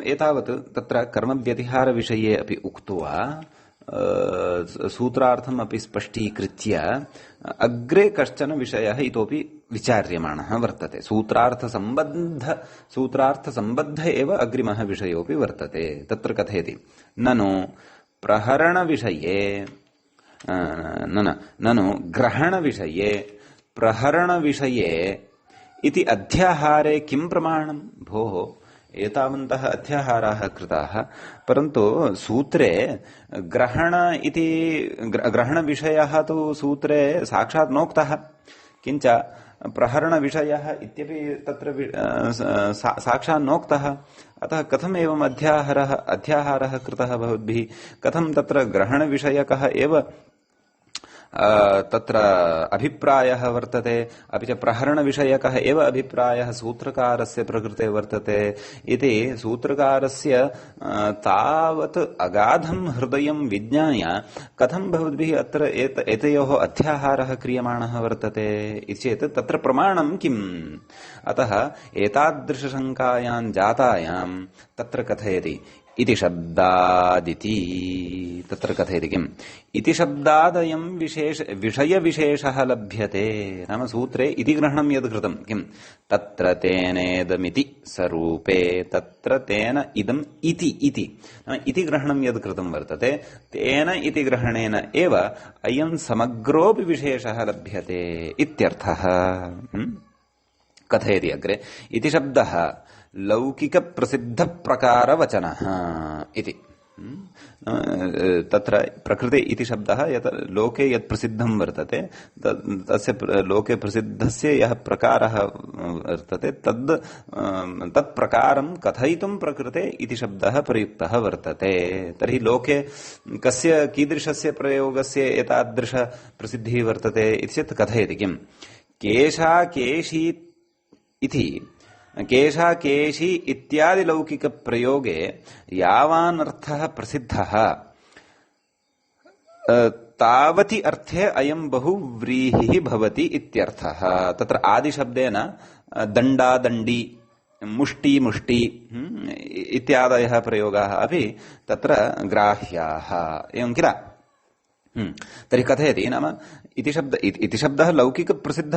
एतावत् तत्र कर्मव्यतिहारविषये अपि उक्त्वा सूत्रार्थम् अपि स्पष्टीकृत्य अग्रे कश्चन विषयः इतोपि विचार्यमाणः वर्तते। सूत्रार्थसम्बद्ध एव अग्रिमः विषयोऽपि वर्तते। तत्र कथयति ननु प्रहरणविषये ननु ग्रहणविषये प्रहरणविषये इति अध्याहारे किं प्रमाणं? भोः, एतावन्तः अध्याहाराः कृताः, परन्तु सूत्रे ग्रहणविषयः तु सूत्रे साक्षात् नोक्तः, किञ्च प्रहरणविषयः इत्यपि तत्र साक्षात् नोक्तः। अतः कथम् एवम् अध्याहारः कृतः भवद्भिः? कथं तत्र ग्रहणविषयकः एव तत्र अभिप्रायः वर्तते, अपि च प्रहरणविषयकः एव अभिप्रायः सूत्रकारस्य प्रकृते वर्तते इति सूत्रकारस्य तावत् अगाधं हृदयं विज्ञाय कथं भवद्भिः अत्र एतयोः अध्याहारः क्रियमाणः वर्तते इति चेत् तत्र प्रमाणं किम्? अतः एतादृशशङ्कायां जातायां तत्र कथयति इति शब्दादिति। तत्र कथयति किम्? इति शब्दादयं विषयविशेषः लभ्यते। नाम सूत्रे इति ग्रहणं यद् कृतं किम्? तत्र तेनेदमिति स्वरूपे तत्र तेन इदम् इति ग्रहणं यद् कृतं वर्तते, तेन इति ग्रहणेन एव अयं समग्रोऽपि विशेषः लभ्यते इत्यर्थः। कथयति अग्रे, इति शब्दः लौकिक प्रसिद्ध प्रकार वचनः इति। तत्र प्रकृते इति शब्दः यत् लोके यत् प्रसिद्धं वर्तते तस्य लोके प्रसिद्धस्य यः प्रकारः वर्तते तत् प्रकारं कथयितुं प्रकृते इति शब्दः प्रयुक्तः वर्तते। तर्हि लोके कस्य कीदृशस्य प्रयोगस्य एतादृश प्रसिद्धिः वर्तते इति चेत् कथयति किम्? केशा केशी इति केशा केशी इत्यादि लौकिक प्रयोगे यावान् अर्थः प्रसिद्धः तावति अर्थे अयं बहुव्रीहिः भवति इत्यर्थः। तत्र आदिशब्देन दण्डा दण्डी मुष्टि मुष्टि इत्यादयः प्रयोगाः अपि तत्र ग्राह्याः, एवं किल? तर्हि कथयति, नाम इति शब्दः लौकिक प्रसिद्ध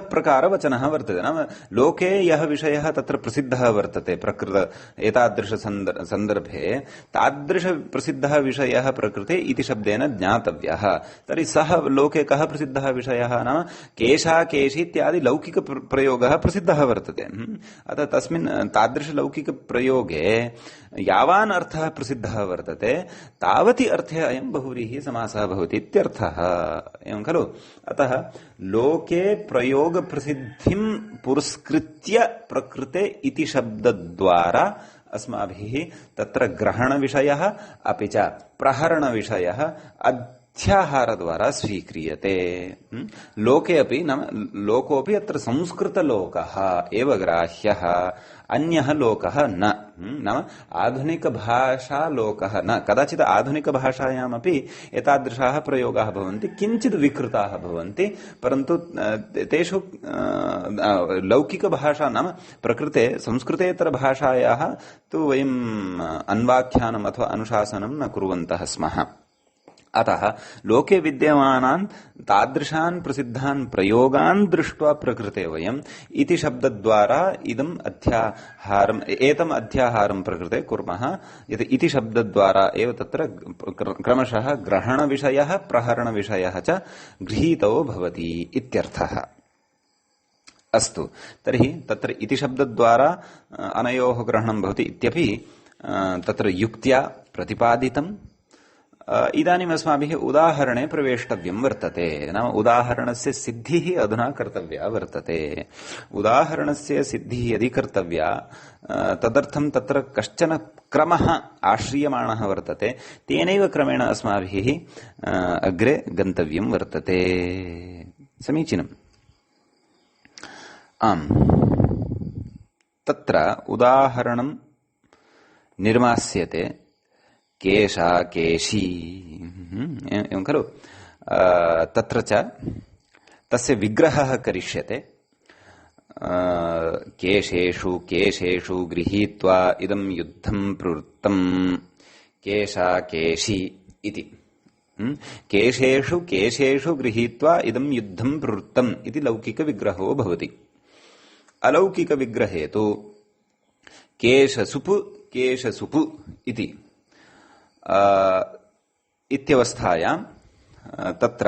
प्रकार वचनः वर्तते। नाम लोके यः विषयः तत्र प्रसिद्धः वर्तते प्रकृत एतादृश सन्दर्भे तादृश प्रसिद्धः विषयः प्रकृते इति शब्देन ज्ञातव्यः। तर्हि सः लोके कः प्रसिद्धः विषयः? नाम केशा केशी इत्यादि लौकिक प्रयोगः प्रसिद्धः वर्तते। अतः तस्मिन् तादृश लौकिक प्रयोगे यावान् अर्थः प्रसिद्धः वर्तते तावति अर्थे अयं बहुव्रीहि समासः भवति इत्यर्थः। एवं खलु? अतः लोके प्रयोग प्रसिद्धिं पुरस्कृत्य प्रकृते इति शब्दद्वारा अस्माभिः तत्र ग्रहणविषयः अपि च प्रहरणविषयः अध्याहारद्वारा स्वीक्रियते। लोके अपि नाम लोकोऽपि अत्र संस्कृतलोकः एव ग्राह्यः, अन्यः लोकः न। नाम आधुनिकभाषालोकः न। कदाचित् आधुनिकभाषायामपि एतादृशाः प्रयोगाः भवन्ति, किञ्चित् विकृताः भवन्ति, परन्तु तेषु लौकिकभाषा नाम प्रकृते संस्कृतेतरभाषायाः तु वयम् अन्वाख्यानम् अथवा अनुशासनं न कुर्वन्तः स्मः। अतः लोके विद्यमानान् तादृशान् प्रसिद्धान् प्रयोगान् दृष्ट्वा प्रकृते वयम् इति शब्दद्वारा एतम् अध्याहारं प्रकृते कुर्मः। यत् इति शब्दद्वारा एव तत्र क्रमशः ग्रहणविषयः प्रहरणविषयः च गृहीतो भवति इत्यर्थः। अस्तु, तर्हि तत्र इति शब्दद्वारा अनयोः ग्रहणं भवति इत्यपि तत्र युक्त्या प्रतिपादितम्। इदानीम् अस्माभिः उदाहरणे प्रवेष्टव्यं वर्तते। नाम उदाहरणस्य सिद्धिः अधुना कर्तव्या वर्तते। उदाहरणस्य सिद्धिः यदि कर्तव्या तदर्थं तत्र कश्चन क्रमः आश्रियमाणः वर्तते। तेनैव क्रमेण अस्माभिः अग्रे गन्तव्यं वर्तते। समीचीनम्। आम्, तत्र उदाहरणं निर्मास्यते। केशा केशी एवं खलु? तत्र च तस्य विग्रहः करिष्यते। केशेषु केशेषु गृहीत्वा इदं युद्धं प्रवृत्तं केशा केशी इति। केशेषु केशेषु गृहीत्वा इदं युद्धं प्रवृत्तम् इति लौकिकविग्रहो भवति। अलौकिकविग्रहे तु केशसुपु केशसुपु इति इत्यवस्थायां तत्र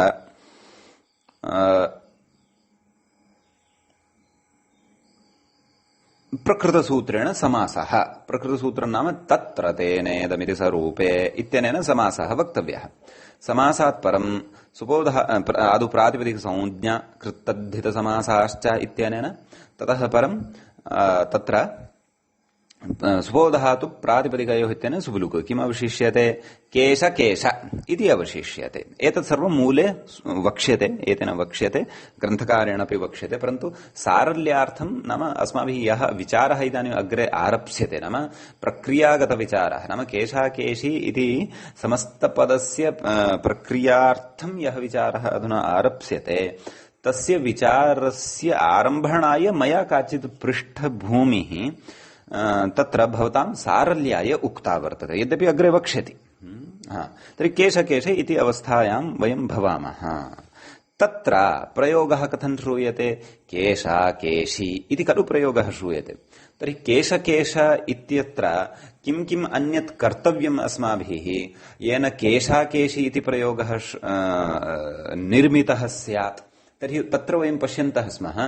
प्रकृतसूत्रेण समासः प्रकृतसूत्रं नाम तत्र तेनेदमिति सरूपे इत्यनेन समासः वक्तव्यः समासात् परं सुबोधः आदौ प्रातिपदिकसंज्ञा कृत्तद्धितसमासाश्च इत्यनेन ततः परं तत्र सुबोधः तु प्रातिपदिकयोः इत्यनेन सुबुलुक् किम् अवशिष्यते केश केश इति अवशिष्यते एतत् सर्वं मूले वक्ष्यते एतेन वक्ष्यते ग्रन्थकारेण अपि वक्ष्यते परन्तु सारल्यार्थं नाम अस्माभिः यः विचारः इदानीम् अग्रे आरप्स्यते नाम प्रक्रियागतविचारः नाम केशाकेशी इति समस्तपदस्य प्रक्रियार्थं यः विचारः अधुना आरप्स्यते तस्य विचारस्य आरम्भणाय मया काचित् पृष्ठभूमिः तत्र भवतां सारल्याय उक्ता वर्तते यद्यपि अग्रे वक्ष्यति तर्हि केशकेशे इति अवस्थायां वयं भवामः तत्र प्रयोगः कथं श्रूयते केशाकेशी इति खलु प्रयोगः श्रूयते तर्हि केशकेश इत्यत्र किं किम् अन्यत् कर्तव्यम् अस्माभिः येन केशाकेशी इति प्रयोगः निर्मितः स्यात् तर्हि तत्र वयं पश्यन्तः स्मः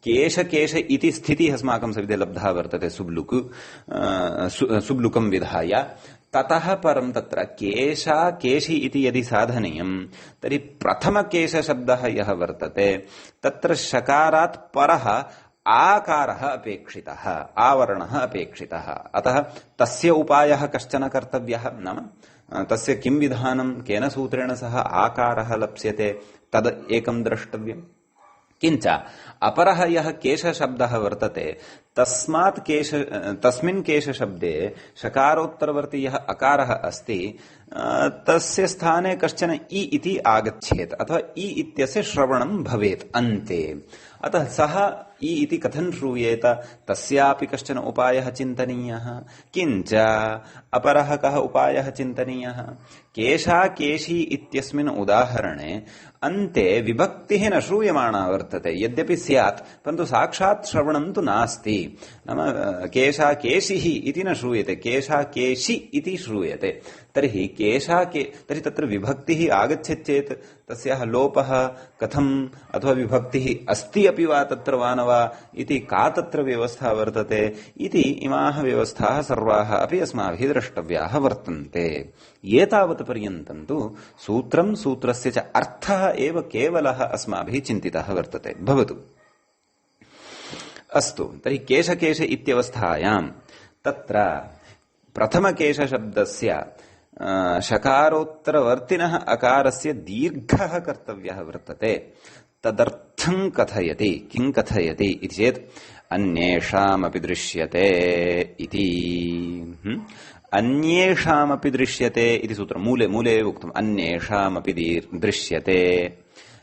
केशकेश इति स्थितिः अस्माकं सविधे लब्धा वर्तते सुब्लुकं विधाय ततः परं तत्र केशाकेशी इति यदि साधनीयं तर्हि प्रथमकेशशब्दः यः वर्तते तत्र शकारात् परः आकारः अपेक्षितः आवर्णः अपेक्षितः अतः तस्य उपायः कश्चन कर्तव्यः नाम तस्य किं विधानं केन सूत्रेण सह आकारः लप्स्यते तद् एकं द्रष्टव्यम् किञ्च अपरः यः केशशब्दः वर्तते तस्मिन् केशशब्दे शकारोत्तरवर्ती यः अकारः अस्ति तस्य स्थाने कश्चन इ इति आगच्छेत् अथवा इ इत्यस्य श्रवणं भवेत् अन्ते अतः सः इ इति कथं श्रूयेत तस्यापि कश्चन उपायः चिन्तनीयः किञ्च अपरः कः उपायः चिन्तनीयः केशाकेशी इत्यस्मिन् उदाहरणे अन्ते विभक्तिः न श्रूयमाणा वर्तते यद्यपि स्यात् परन्तु साक्षात् श्रवणं तु नास्ति नाम केशाकेशिः इति न श्रूयते केशाकेशि इति श्रूयते तर्हि तर्हि तत्र विभक्तिः आगच्छेत् चेत् तस्याः लोपः कथम् अथवा विभक्तिः अस्ति अपि वा तत्र वा न वा इति का तत्र व्यवस्था वर्तते इति इमाः व्यवस्थाः सर्वाः अपि अस्माभिः द्रष्टव्याः वर्तन्ते एतावत् पर्यन्तं तु सूत्रं सूत्रस्य च अर्थः एव केवलः अस्माभिः चिन्तितः वर्तते भवतु अस्तु तर्हि केशकेश इत्यवस्थायां तत्र प्रथमकेशशब्दस्य शकारोत्तरवर्तिनः अकारस्य दीर्घः कर्तव्यः वर्तते तदर्थं कथयति किं कथयति इति चेत् अन्येषामपि दृश्यते इति अन्येषामपि दृश्यते इति सूत्रं मूले एव उक्तम् अन्येषामपि दृश्यते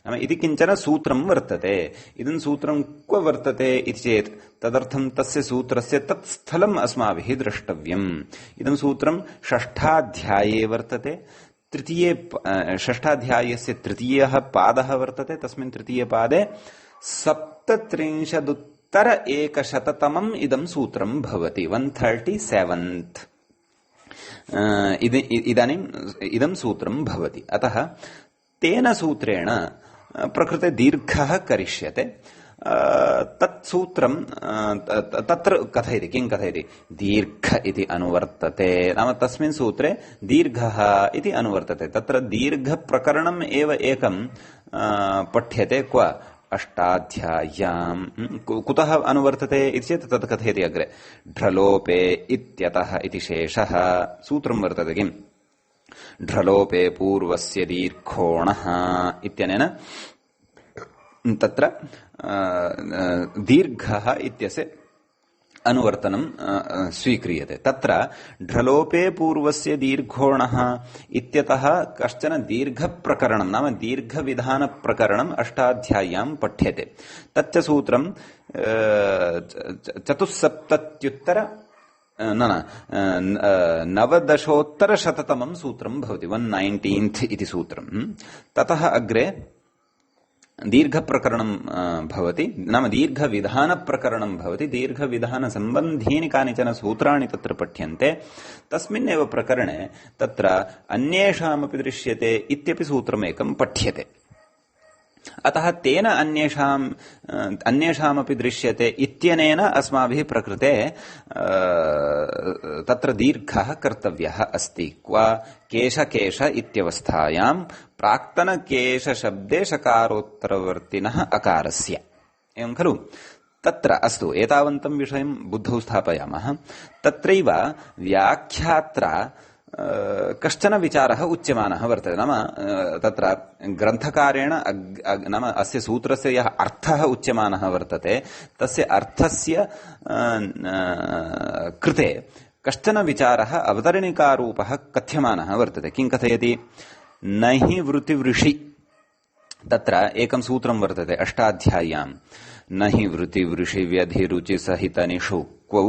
नाम इति किञ्चन सूत्रं वर्तते इदं सूत्रं क्व वर्तते इति चेत् तदर्थं तस्य सूत्रस्य तत् स्थलम् अस्माभिः द्रष्टव्यम् इदं सूत्रं षष्ठाध्याये वर्तते षष्ठाध्यायस्य तृतीयः पादः वर्तते तस्मिन् तृतीयपादे 37 इदं सूत्रं भवति 137th इदानीम् इदं सूत्रं भवति अतः तेन सूत्रेण प्रकृते दीर्घः करिष्यते तत् सूत्रं तत्र कथयति किं कथयति दीर्घ इति अनुवर्तते नाम तस्मिन् सूत्रे दीर्घः इति अनुवर्तते तत्र दीर्घप्रकरणम् एव एकं पठ्यते क्व अष्टाध्याय्यां कुतः अनुवर्तते इति चेत् तत् कथयति अग्रे ढ्रलोपे इत्यतः इति शेषः सूत्रं वर्तते किम् ढ्रलोपे पूर्वस्य दीर्घोणः इत्यनेन तत्र दीर्घः इत्यस्य अनुवर्तनं स्वीक्रियते तत्र ढ्रलोपे पूर्वस्य दीर्घोणः इत्यतः कश्चन दीर्घप्रकरणं नाम दीर्घविधानप्रकरणम् अष्टाध्याय्यां पठ्यते तच्च सूत्रं 74 नवदशोत्तरशततमं सूत्रं भवति 119th इति सूत्रं ततः अग्रे दीर्घप्रकरणं भवति नाम दीर्घविधानप्रकरणं भवति दीर्घविधानसम्बन्धीनि कानिचन सूत्राणि तत्र पठ्यन्ते तस्मिन्नेव प्रकरणे तत्र अन्येषामपि दृश्यते इत्यपि सूत्रमेकं पठ्यते अतः तेन अन्येषामपि दृश्यते इत्यनेन अस्माभिः प्रकृते तत्र दीर्घः कर्तव्यः अस्ति। क्व केश इत्यवस्थायां प्राक्तनकेशशब्दे शकारोत्तरवर्तिनः अकारस्य। एवं खलु? तत्र अस्तु, एतावन्तं विषयं बुद्धौ स्थापयामः। तत्रैव व्याख्यात्रा कश्चन विचारः उच्यमानः वर्तते। नाम तत्र ग्रन्थकारेण नाम अस्य सूत्रस्य यः अर्थः उच्यमानः वर्तते तस्य अर्थस्य कृते कश्चन विचारः अवतरणिकारूपः कथ्यमानः वर्तते। किं कथयति? न हि वृत्तिवृषि, तत्र एकं सूत्रं वर्तते अष्टाध्याय्यां, न हि वृत्तिवृषिव्यधिरुचिसहितनिषु क्वौ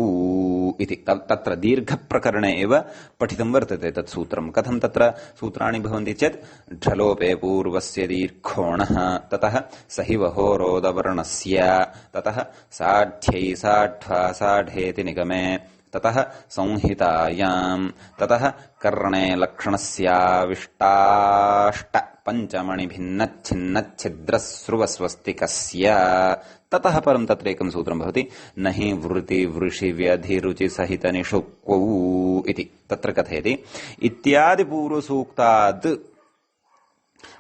इति। तत्र दीर्घप्रकरणे एव पठितं वर्तते तत् सूत्रं। कथं तत्र सूत्राणि भवन्ति चेत् ढलोपे पूर्वस्य दीर्घोणः, ततः सहिवहो रोदवर्णस्य, ततः साढ्यै साढ्वा साढेति निगमे, ततः संहितायां, ततः कर्णे लक्षणस्याविष्टाष्ट पञ्चमणिभिन्नच्छिन्नच्छिद्रस्रुवस्वस्तिकस्य, ततः परं तत्र एकं सूत्रं भवति न हि वृत्तिवृषिव्यधिरुचिसहितनिषु क्वौ इति। तत्र कथयति इत्यादिपूर्वसूक्तात्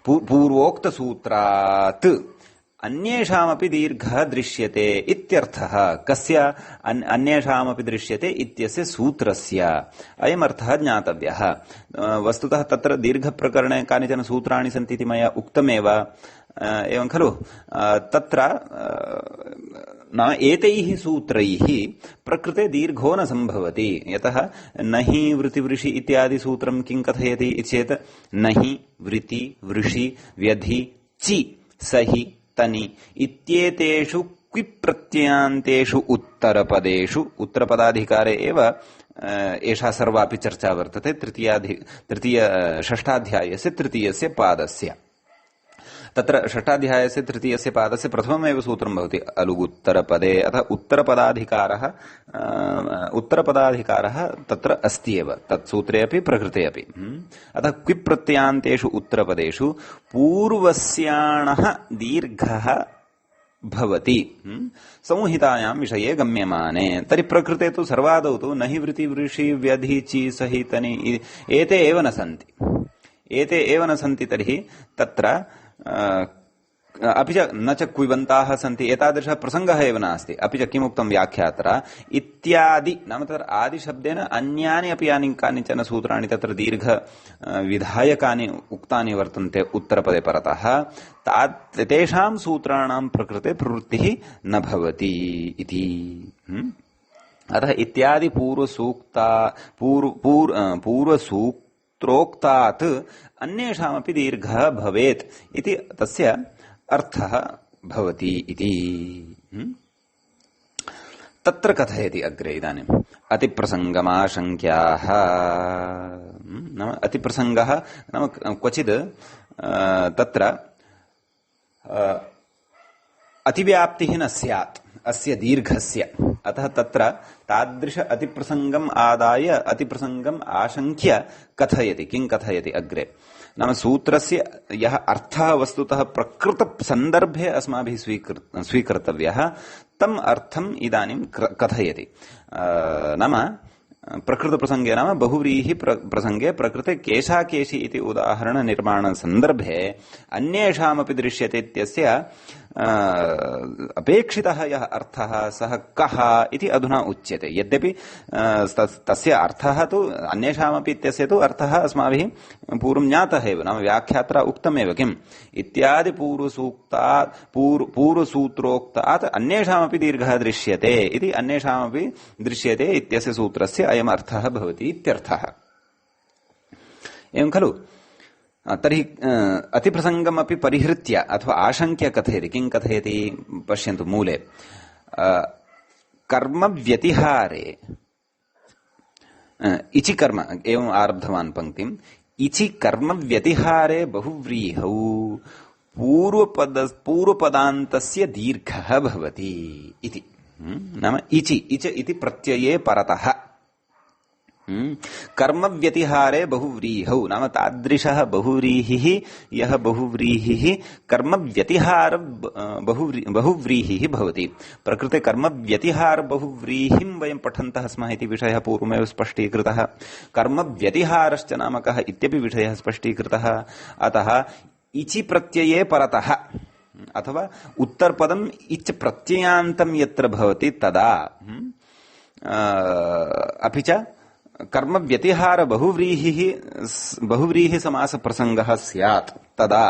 पूर्वोक्तसूत्रात् अन्येषामपि दीर्घः दृश्यते इत्यर्थः। कस्य अन्येषामपि दृश्यते इत्यस्य सूत्रस्य अयमर्थः ज्ञातव्यः। वस्तुतः तत्र दीर्घप्रकरणे कानिचन सूत्राणि सन्ति इति मया उक्तमेव, एवं खलु? तत्र नाम एतैः सूत्रैः प्रकृते दीर्घो न सम्भवति। यतः न हि वृत्तिवृषि इत्यादि सूत्रं किं कथयति चेत् न हि वृत्ति वृषि व्यधि चि सहि तनि इत्येतेषु क्विप्रत्ययान्तेषु उत्तरपदेषु, उत्तरपदाधिकारे एव एषा सर्वापि चर्चा वर्तते षष्ठाध्यायस्य तृतीयस्य पादस्य। तत्र षष्ठाध्यायस्य तृतीयस्य पादस्य प्रथममेव सूत्रं भवति अलुगुत्तरपदे, अतः उत्तरपदाधिकारः तत्र अस्ति एव, तत्सूत्रे अपि प्रकृते अपि। अतः क्विप्रत्ययान्तेषु उत्तरपदेषु पूर्वस्याणः दीर्घः भवति संहितायां विषये गम्यमाने। तर्हि प्रकृते तु सर्वादौ तु न हि वृत्तिवृषि व्यधि ची सहि तनि एते एव न सन्ति। तर्हि तत्र अपि च न च कुवन्ताः सन्ति, एतादृशः प्रसङ्गः एव नास्ति। अपि च किमुक्तं व्याख्यात्रा इत्यादि, नाम तत्र आदिशब्देन अन्यानि अपि कानिचन सूत्राणि तत्र दीर्घ विधायकानि उक्तानि वर्तन्ते उत्तरपदे परतः, तेषां सूत्राणां प्रकृते प्रवृत्तिः न भवति इति। अतः इत्यादि पूर्वसूक्त्रोक्तात् अन्येषामपि दीर्घः भवेत् इति तस्य अर्थः भवति इति। तत्र कथयति अग्रे इदानीम् अतिप्रसङ्गमाशङ्क्याः। नाम अतिप्रसङ्गः नाम क्वचित् तत्र अतिव्याप्तिः न स्यात् अस्य दीर्घस्य, अतः तत्र तादृश अतिप्रसङ्गम् आदाय अतिप्रसङ्गम् आशङ्क्य कथयति। किं कथयति अग्रे? नाम सूत्रस्य यः अर्थः वस्तुतः प्रकृतसन्दर्भे अस्माभिः स्वीकर्तव्यः, तम् अर्थम् इदानीं कथयति। नाम प्रकृतप्रसङ्गे नाम बहुव्रीहि प्रसङ्गे प्रकृते केशाकेशी इति उदाहरणनिर्माणसन्दर्भे अन्येषामपि दृश्यते इत्यस्य अपेक्षितः यः अर्थः सः कः इति अधुना उच्यते। यद्यपि तस्य अर्थः तु अन्येषामपि इत्यस्य तु अर्थः अस्माभिः पूर्वं ज्ञातः एव, नाम व्याख्यात्रा उक्तमेव किम् इत्यादि पूर्वसूत्रोक्तात् अन्येषामपि दीर्घः दृश्यते इति, अन्येषामपि दृश्यते इत्यस्य सूत्रस्य अयम् अर्थः भवति इत्यर्थः। एवं खलु? तर्हि अतिप्रसङ्गमपि परिहृत्य अथवा आशङ्क्य कथयति। किं कथयति? पश्यन्तु मूले कर्मव्यतिहारे इचि कर्म एवम् आरब्धवान् पङ्क्तिम्। इचि कर्मव्यतिहारे बहुव्रीहौ पूर्वपदान्तस्य दीर्घः भवति इति। नाम इचि इच इति प्रत्यये परतः कर्म व्यतिहारे बहुव्रीहौ नाम तादृशः बहुव्रीहिः यः बहुव्रीहिः कर्म व्यतिहार बहुव्रीहिः भवति। प्रकृते कर्म व्यतिहार बहुव्रीहिं वयं पठन्तः स्मः इति विषयः पूर्वमेव स्पष्टीकृतः। कर्म व्यतिहारश्च नाम कः इत्यपि विषयः स्पष्टीकृतः। अतः इचि प्रत्यये परतः अथवा उत्तरपदम् इच् प्रत्ययान्तं यत्र भवति तदा अपि च कर्म व्यतिहार बहुव्रीहि समास प्रसंगः स्यात् तदा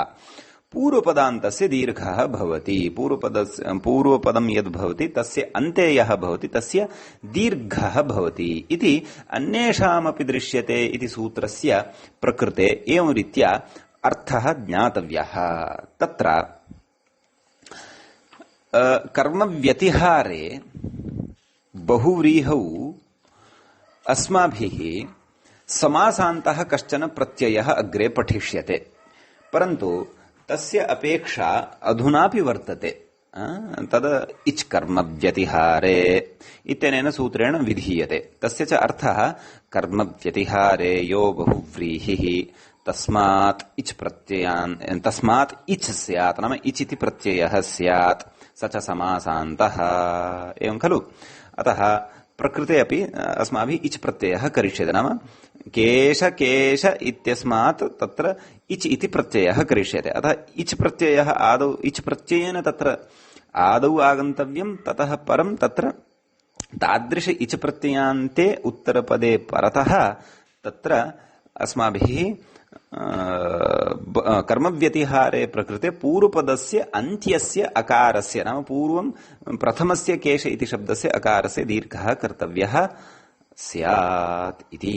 पूर्वपदान्तस्य दीर्घः भवति। पूर्वपदं यद् भवति तस्य अन्ते यः भवति तस्य दीर्घः भवति इति अन्येषामपि दृश्यते इति सूत्रस्य प्रकृते एवं रीत्या अर्थः ज्ञातव्यः। तत्र कर्म व्यतिहारे बहुव्रीहौ अस्माभिः समासान्तः कश्चन प्रत्ययः अग्रे पठिष्यते, परन्तु तस्य अपेक्षा अधुनापि वर्तते। तद् इच् कर्म व्यतिहारे इत्यनेन सूत्रेण विधीयते। तस्य च अर्थः कर्म व्यतिहारे यो बहुव्रीहिः तस्मात् इच् स्यात् नाम इच् इति प्रत्ययः स्यात् स च समासान्तः एवं खलु। अतः प्रकृते अपि अस्माभिः इच् प्रत्ययः करिष्यते नाम केश केश इत्यस्मात् तत्र इच् इति प्रत्ययः करिष्यते। अतः इच् प्रत्ययः आदौ इच् प्रत्ययेन तत्र आदौ आगन्तव्यं, ततः परं तत्र तादृश इच् प्रत्ययान्ते उत्तरपदे परतः तत्र अस्माभिः कर्मव्यतिहारे प्रकृते पूर्वपदस्य अन्त्यस्य अकारस्य नाम पूर्वं प्रथमस्य केश इति शब्दस्य अकारस्य दीर्घः कर्तव्यः स्यात् इति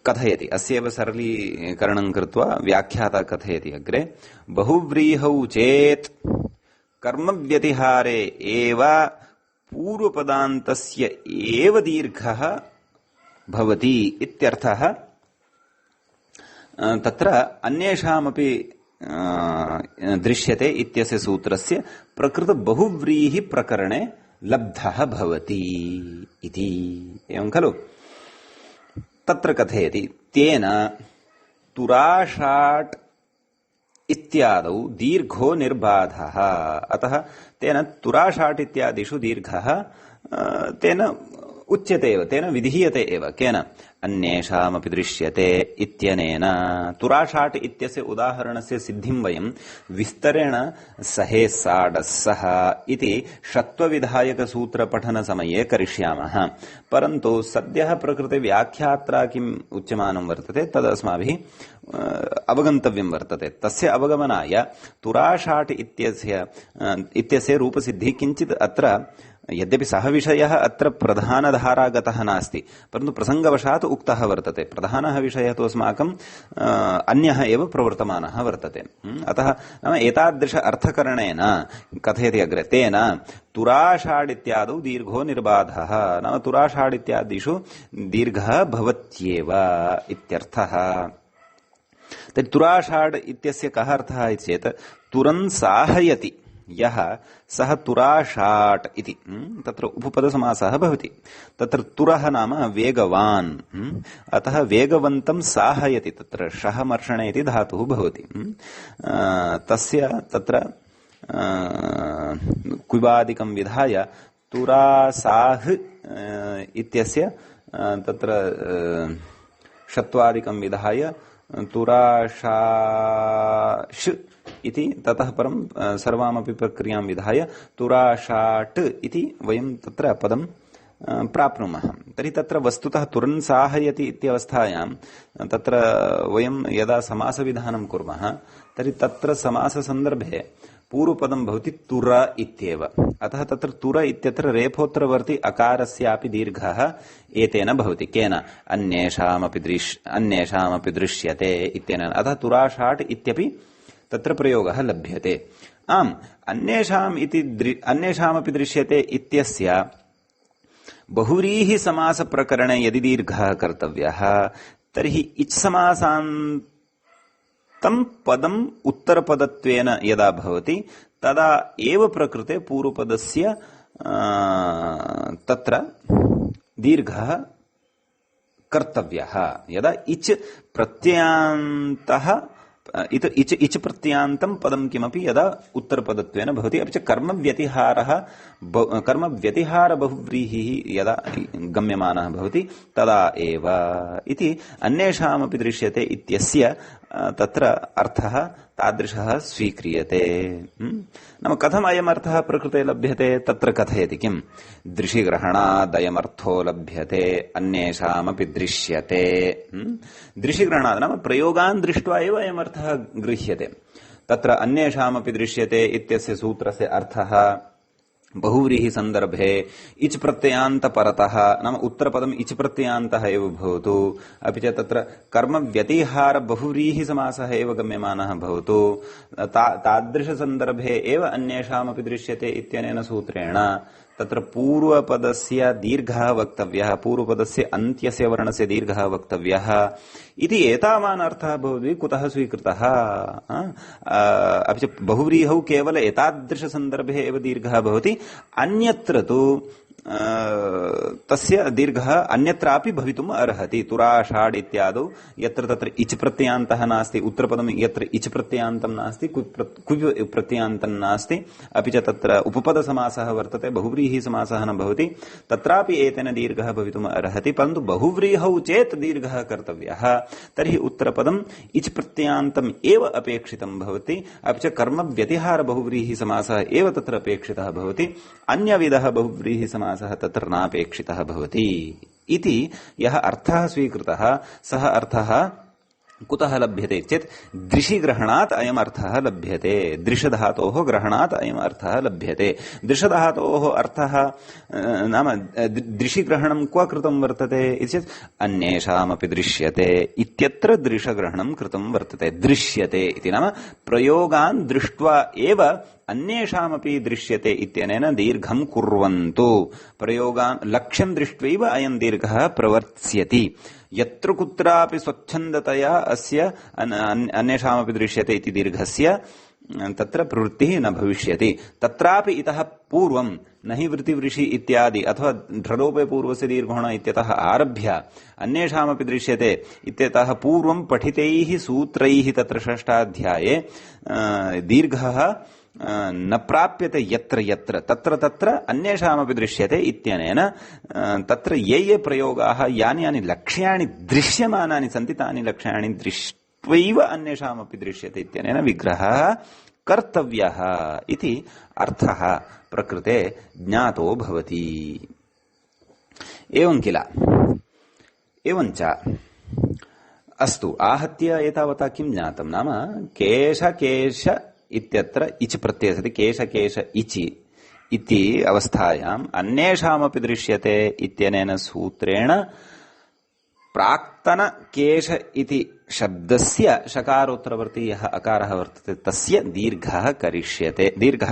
कथयति। अस्यैव सरलीकरणं कृत्वा व्याख्याता कथयति अग्रे बहुव्रीहौ चेत् कर्मव्यतिहारे एव पूर्वपदान्तस्य एव दीर्घः भवति इत्यर्थः। तत्र अन्येषामपि दृश्यते इत्यस्य सूत्रस्य प्रकृत बहुव्रीहि प्रकरणे लब्धः भवति इति एवं खलु। तत्र कथयति तेन तुराषाट् इत्यादौ दीर्घो निर्बाधः। अतः तेन तुराषाट् इत्यादिषु दीर्घः तेन उच्यते एव, तेन विधीयते एव। केन? अन्येषामपि दृश्यते इत्यनेन। तुराषाट् इत्यस्य उदाहरणस्य सिद्धिं वयं विस्तरेण सहे साडस्सः इति षत्वविधायकसूत्रपठनसमये करिष्यामः। परन्तु सद्यः प्रकृते व्याख्यात्रा किम् उच्यमानं वर्तते तदस्माभिः अवगन्तव्यं वर्तते। तस्य अवगमनाय तुराषाट् इत्यस्य रूपसिद्धिः किञ्चित् अत्र, यद्यपि सः विषयः अत्र प्रधानधारागतः नास्ति, परन्तु प्रसङ्गवशात् उक्तः वर्तते। प्रधानः विषयः तु अस्माकं अन्यः एव प्रवर्तमानः वर्तते। अतः नाम एतादृश अर्थकरणेन कथयति अग्रे तेन तुराषाड् इत्यादौ दीर्घो निर्बाधः नाम तुराषाड् इत्यादिषु दीर्घः भवत्येव इत्यर्थः। तर्हि तुराषाड् इत्यस्य कः अर्थः इति चेत् तुरन् साहयति यः सः तुराषाट् इति तत्र उपपदसमासः भवति। तत्र तुरः नाम वेगवान्, अतः वेगवन्तं साहयति। तत्र शः मर्षणे इति धातुः भवति। तस्य तत्र क्विबादिकं विधाय तुरासाह इत्यस्य तत्र षत्वादिकं विधाय तुराशाश् इति ततः परं सर्वामपि प्रक्रियां विधाय तुराषाट् इति वयं तत्र पदं प्राप्नुमः। तर्हि तत्र वस्तुतः तुरन् साहयति इत्यवस्थायां तत्र वयं यदा समासविधानं कुर्मः तर्हि तत्र समाससन्दर्भे पूर्वपदं भवति तुर इत्येव। अतः तत्र तुर इत्यत्र रेफोत्तरवर्ति अकारस्यापि दीर्घः एतेन भवति। केन? अन्येषामपि दृश्यते इत्यनेन। अतः तुराषाट् इत्यपि तत्र प्रयोगः लभ्यते। आम्, अन्येषामपि दृश्यते इत्यस्य बहुव्रीहि समासप्रकरणे यदि दीर्घः कर्तव्यः तर्हि इच् समासान्तं पदम् उत्तरपदत्वेन यदा भवति तदा एव प्रकृते पूर्वपदस्य तत्र दीर्घः कर्तव्यः यदा इच् प्रत्ययान्तः इच् प्रत्ययान्तं पदं किमपि यदा उत्तरपदत्वेन भवति अपि च कर्मव्यतिहार बहुव्रीहिः यदा गम्यमानः भवति तदा एव इति अन्येषामपि दृश्यते इत्यस्य तत्र अर्थः तादृशः स्वीक्रियते। नाम कथम् अयम् अर्थः प्रकृते लभ्यते तत्र कथयति किम् दृशिग्रहणादयमर्थो लभ्यते अन्येषामपि दृश्यते। दृशिग्रहणात् नाम प्रयोगान् दृष्ट्वा एव अयम् अर्थः गृह्यते। तत्र अन्येषामपि दृश्यते इत्यस्य सूत्रस्य अर्थः बहुव्रीहि संदर्भे इच् प्रत्ययान्त परतः नाम उत्तरपदम् इच् प्रत्ययान्तः एव भवतु अपि च तत्र कर्म व्यतिहार बहुव्रीहि समासः एव गम्यमानः भवतु तादृश संदर्भे एव अन्येषामपि दृश्यते इत्यनेन सूत्रेण तत्र पूर्वपदस्य दीर्घः वक्तव्यः पूर्वपदस्य अन्त्यस्य वर्णस्य दीर्घः वक्तव्यः इति एतावान् अर्थः भवति कुतः स्वीकृतः। अपि च बहुव्रीहौ केवल एतादृश संदर्भे एव दीर्घः भवति अन्यत्र तु तस्य दीर्घः अन्यत्रापि भवितुम् अर्हति। तुराषाढ इत्यादौ यत्र तत्र इच् प्रत्ययान्तः नास्ति उत्तरपदं यत्र इच् प्रत्ययान्तं नास्ति कुप् प्रत्ययान्तं नास्ति अपि च तत्र उपपदसमासः वर्तते बहुव्रीहि समासः न भवति तत्रापि एतेन दीर्घः भवितुम् अर्हति। परन्तु बहुव्रीहौ चेत् दीर्घः कर्तव्यः तर्हि उत्तरपदम् इच् प्रत्ययान्तम् एव अपेक्षितं भवति अपि च कर्म व्यतिहार बहुव्रीहि समासः एव तत्र अपेक्षितः भवति अन्यविधः बहुव्रीहि समासः तत्र नापेक्षितः भवति इति यः अर्थः स्वीकृतः सः अर्थः कुतः लभ्यते चेत् दृशिग्रहणात् अयम् अर्थः लभ्यते। दृशधातोः ग्रहणात् अयम् अर्थः लभ्यते। दृशधातोः अर्थः नाम दृशिग्रहणं क्व कृतं वर्तते इति चेत् अन्येषामपि दृश्यते इत्यत्र दृशग्रहणं कृतं वर्तते। दृश्यते इति नाम प्रयोगान् दृष्ट्वा एव अन्येषामपि दृश्यते इत्यनेन दीर्घं कुर्वन्तु प्रयोगान् लक्ष्यं दृष्ट्वैव अयं दीर्घः प्रवर्त्स्यति। यत्र कुत्रापि स्वच्छन्दतया अस्य अन्येषामपि दृश्यते इति दीर्घस्य तत्र प्रवृत्तिः न भविष्यति। तत्रापि इतः पूर्वं न हि वृत्तिवृषि इत्यादि अथवा ढ्रलोपे पूर्वस्य दीर्घोण इत्यतः आरभ्य अन्येषामपि दृश्यते इत्यतः पूर्वं पठितैः सूत्रैः तत्र षष्ठाध्याये दीर्घः न प्राप्यते यत्र यत्र तत्र तत्र अन्येषामपि दृश्यते इत्यनेन तत्र ये प्रयोगाः यानि यानि लक्ष्याणि दृश्यमानानि सन्ति तानि लक्ष्याणि दृष्ट्वैव अन्येषामपि दृश्यते इत्यनेन विग्रहः कर्तव्यः इति अर्थः प्रकृते ज्ञातो भवति। एवं किल एवञ्च अस्तु आहत्य एतावता किं ज्ञातं नाम केश केश इत्यत्र इच् प्रत्ययः सति केश केश इचि इति अवस्थायाम् अन्येषामपि दृश्यते इत्यनेन सूत्रेण प्राक्तन केश इति शब्दस्य शकारोत्तरवर्ती यः अकारः वर्तते तस्य दीर्घः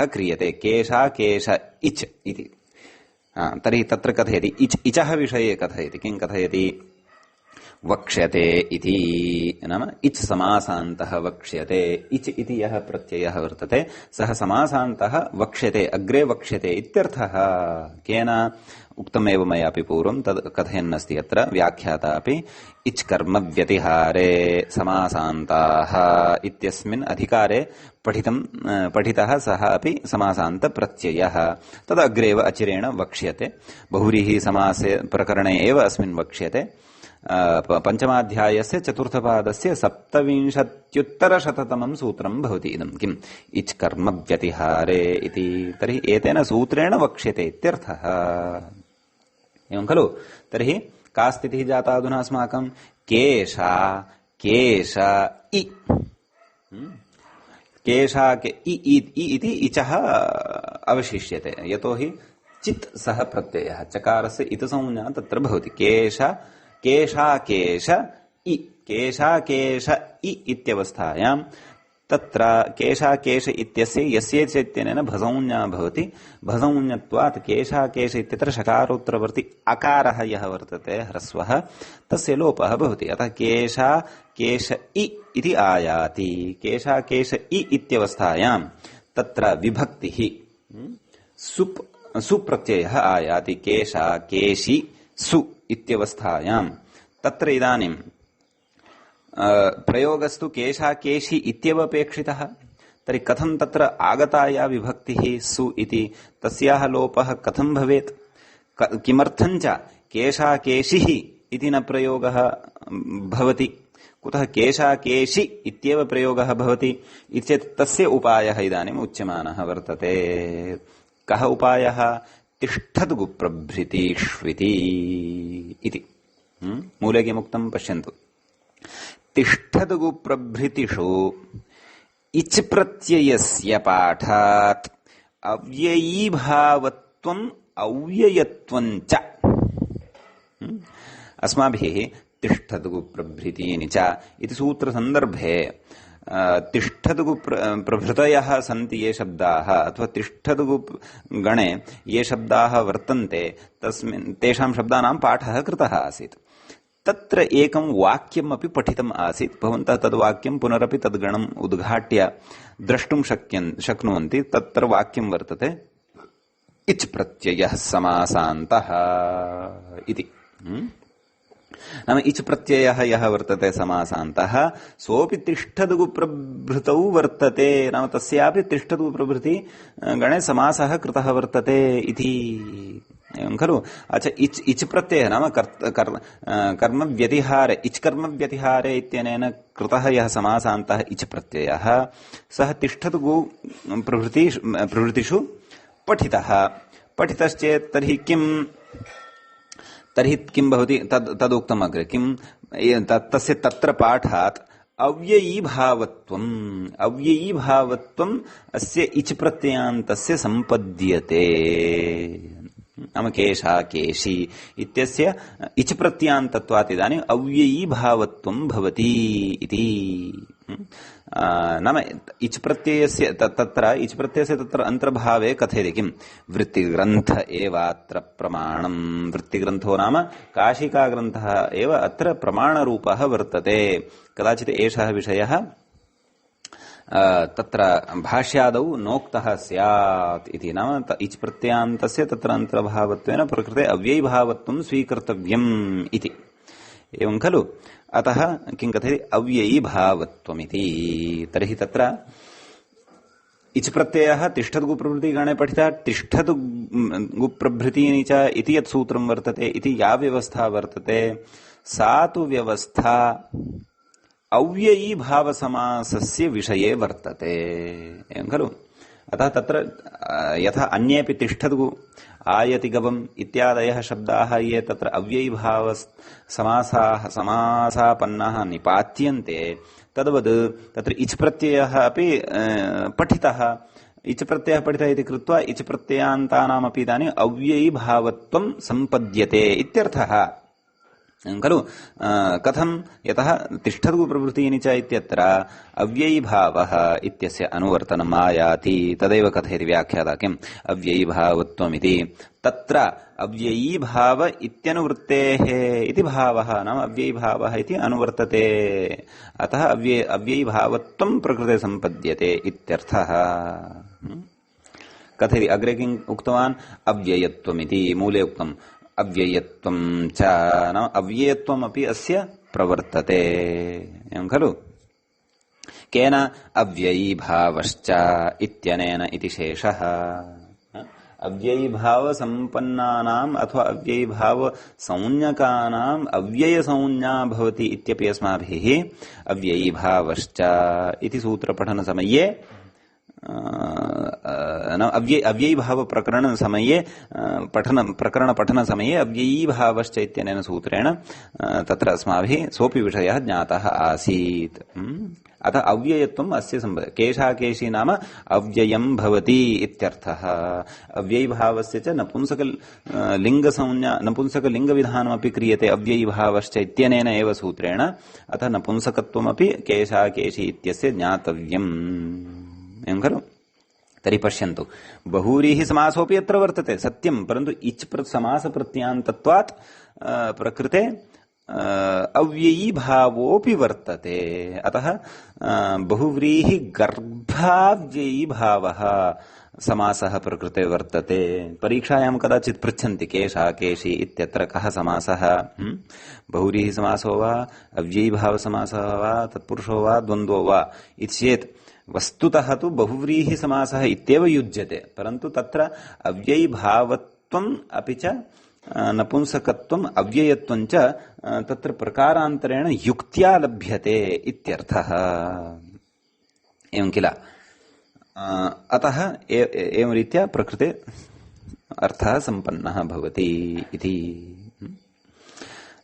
क्रियते केशा केश इच् इति। तर्हि तत्र कथयति इचः विषये कथयति किं कथयति वक्ष्यते इति नाम इच् समासान्तः वक्ष्यते इच् इति यः प्रत्ययः वर्तते सः समासान्तः वक्ष्यते अग्रे वक्ष्यते इत्यर्थः। केन उक्तमेव मयापि पूर्वं तद् कथयन्नस्ति अत्र व्याख्याता अपि इच् कर्म व्यतिहारे समासान्ताः इत्यस्मिन् अधिकारे पठितः सः अपि समासान्तप्रत्ययः तदग्रेव अचिरेण वक्ष्यते बहुव्रीहि समासे प्रकरणे एव अस्मिन् वक्ष्यते। पञ्चमाध्यायस्य चतुर्थपादस्य 27-उत्तरशततमं सूत्रं भवति इदं किम् इच् कर्म व्यतिहारे इति। तर्हि एतेन सूत्रेण वक्ष्यते इत्यर्थः। एवं खलु तर्हि का स्थितिः जाता अधुना अस्माकं केशा केश इ केशा के इति इचः अवशिष्यते यतोहि चित् सः प्रत्ययः चकारस्य इत संज्ञा तत्र भवति। केशा केश इ इत्यवस्थायां तत्र केशा केश इत्यस्य यस्य इत्यनेन भसंज्ञा भवति। भसंज्ञत्वात् केशा केश इत्यत्र शकारोत्तरवर्ती अकारः यः वर्तते ह्रस्वः तस्य लोपः भवति। अतः केशा केश इति आयाति। केशा केश इत्यवस्थायां तत्र विभक्तिः सुप्रत्ययः आयाति। केशा केशि सु इत्यवस्थायां तत्र इदानीं प्रयोगस्तु केशाकेशी इत्येव अपेक्षितः। तर्हि कथं तत्र आगताया विभक्तिः सु इति तस्याः लोपः कथं भवेत्? किमर्थञ्च केशाकेशिः इति न प्रयोगः भवति? कुतः केशाकेशि इत्येव प्रयोगः भवति इत्येतत् तस्य उपायः इदानीम् उच्यमानः वर्तते। कः उपायः? तिष्ठतु प्रभृतिष्विति इति। मूले किमुक्तं पश्यन्तु। तिष्ठतु प्रभृतिषु इच् प्रत्ययस्य पाठात् अव्ययीभावत्वम् अव्ययत्वम् च। अस्माभिः तिष्ठतु प्रभृतीनि च इति सूत्रसन्दर्भे तिष्ठतु प्रभृतयः सन्ति ये शब्दाः अथवा तिष्ठतु गणे ये शब्दाः वर्तन्ते तेषां शब्दानां पाठः कृतः आसीत्। तत्र एकं वाक्यम् अपि पठितम् आसीत्। भवन्तः तद् वाक्यं पुनरपि तद् गणम् उद्घाट्य द्रष्टुं शक्नुवन्ति। तत्र वाक्यं वर्तते इच् प्रत्ययः समासान्तः इति। नाम इच् प्रत्ययः यः वर्तते समासान्तः सोऽपि तिष्ठतु प्रभृतौ वर्तते। नाम तस्यापि तिष्ठतु प्रभृति गणे समासः कृतः वर्तते इति। एवं खलु? अच्छा, इच् प्रत्ययः नाम कर्म व्यतिहारे इच् कर्म व्यतिहारे इत्यनेन कृतः यः समासान्तः इच् प्रत्ययः सः तिष्ठतु प्रभृतिषु पठितश्चेत् तर्हि किं भवति? तदुक्तम् अग्रे। किं तस्य तत्र पाठात् अव्ययीभावत्वम् अस्य इच् प्रत्ययान्तस्य सम्पद्यते। नाम केशाकेशी इत्यस्य इच् प्रत्ययान्तत्वात् इदानीम् अव्ययीभावत्वं भवति इति। नाम इच् प्रत्ययस्य तत्र अन्तर्भावे कथयति किं? वृत्तिग्रन्थ एवात्र प्रमाणम्। वृत्तिग्रन्थो नाम काशिकाग्रन्थः एव अत्र प्रमाणरूपः वर्तते। कदाचित् एषः विषयः तत्र भाष्यादौ नोक्तः स्यात् इति। नाम इच् प्रत्ययान्तस्य तत्र अन्तर्भावत्वेन प्रकृते अव्ययीभावत्वं स्वीकर्तव्यम् इति। एवं खलु? अतः किं कथयति? अव्ययीभावत्वमिति। तर्हि तत्र इच् प्रत्ययः तिष्ठतु प्रभृतिगणे पठितः। तिष्ठतु प्रभृतीनि च इति यत् सूत्रं वर्तते इति या व्यवस्था वर्तते सा तु व्यवस्था अव्ययीभावसमासस्य विषये वर्तते। एवं खलु? अतः तत्र यथा अन्येऽपि तिष्ठतु आयति गवम् इत्यादयः शब्दाः ये तत्र अव्ययीभाव समासापन्नाः निपात्यन्ते तद्वद् तत्र इच् प्रत्ययः अपि पठितः। इच् प्रत्ययः पठितः इति कृत्वा इच् प्रत्ययान्तानामपि इदानीम् अव्ययीभावत्वं सम्पद्यते इत्यर्थः खलु? कथं? यतः तिष्ठतु प्रभृतीनि च इत्यत्र अव्ययीभावः इत्यस्य अनुवर्तनम् आयाति। तदेव कथयति व्याख्याता किम्? अव्ययीभावत्वमिति। तत्र अव्ययीभाव इत्यनुवृत्तेः इति भावः नाम अव्ययीभावः इति अनुवर्तते। अतः अव्ययीभावत्वं प्रकृते सम्पद्यते इत्यर्थः। कथयति अग्रे किम् उक्तवान्? अव्ययत्वमिति मूले उक्तम्। अव्ययत्वं च नाम अव्ययत्वमपि अस्य प्रवर्तते। एवं खलु? केन? अव्ययीभावश्च इत्यनेन इति शेषः। अव्ययीभावसम्पन्नानाम् अथवा अव्ययीभावसंज्ञकानाम् अव्ययसंज्ञा भवति इत्यपि अस्माभिः अव्ययीभावश्च इति सूत्रपठनसमये अव्ययीभाव प्रकरण समये प्रकरण पठन समये अव्ययीभावश्च इत्यनेन सूत्रेण तत्र अस्माभिः सोऽपि विषयः ज्ञातः आसीत्। अतः अव्ययत्वम् अस्य सम्बन्धः। केशाकेशी नाम अव्ययं भवति इत्यर्थः। अव्ययीभावस्य च नपुंसकलिङ्गविधानमपि क्रियते अव्ययीभावश्च इत्यनेन एव सूत्रेण। अतः नपुंसकत्वमपि केशाकेशी इत्यस्य ज्ञातव्यम्। एवं खलु? तर्हि पश्यन्तु, बहुव्रीहि समासोऽपि अत्र वर्तते सत्यं, परन्तु इच् समासप्रत्ययान्तत्वात् प्रकृते अव्ययीभावोऽपि वर्तते। अतः बहुव्रीहि गर्भाव्ययीभावः समासः प्रकृते वर्तते। परीक्षायां कदाचित् पृच्छन्ति केशा केशी इत्यत्र कः समासः, बहुव्रीहि समासो वा अव्ययीभावसमासः वा तत्पुरुषो वा द्वन्द्वो वा इति चेत् वस्तुतः तु बहुव्रीहि समासः इत्येव युज्यते, परन्तु तत्र अव्ययीभावत्वम् अपि च नपुंसकत्वम् अव्ययत्वं च तत्र प्रकारान्तरेण युक्त्या लभ्यते इत्यर्थः। एवं किल। अतः एवं रीत्या प्रकृते अर्थः सम्पन्नः भवति इति।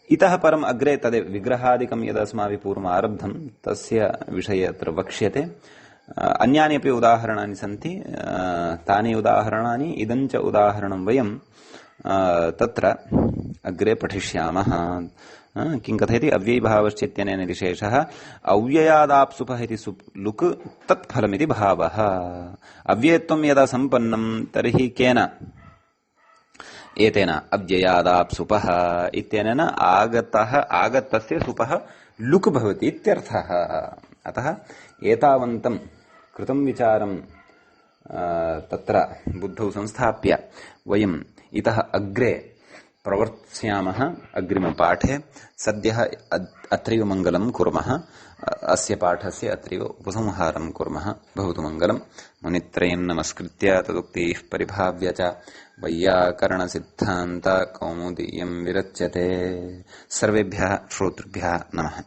इतः परम् अग्रे तदेव विग्रहादिकं यदस्माभिः पूर्वम् आरब्धं तस्य विषये अत्र वक्ष्यते। अन्यानि अपि उदाहरणानि सन्ति, तानि उदाहरणानि इदञ्च उदाहरणं वयं तत्र अग्रे पठिष्यामः। किं कथयति, अव्ययीभावश्चेत्यनेन विशेषः अव्ययादाप्सुपः इति लुक् तत्फलमिति भावः। अव्ययत्वं यदा सम्पन्नं तर्हि केन, एतेन अव्ययादाप्सुपः इत्यनेन आगतस्य सुपः लुक् भवति इत्यर्थः। अतः एतावन्तं कृतं विचारं तत्र बुद्धौ संस्थाप्य वयम् इतः अग्रे प्रवर्त्स्यामः। अग्रिमपाठे सद्यः अत्रैव मङ्गलं कुर्मः। अस्य पाठस्य अत्रैव उपसंहारं कुर्मः। भवतु मङ्गलं। मुनित्रयं नमस्कृत्य तदुक्तैः परिभाव्य च वैयाकरणसिद्धान्त कौमुदीयं विरच्यते। सर्वेभ्यः श्रोतृभ्यः नमः।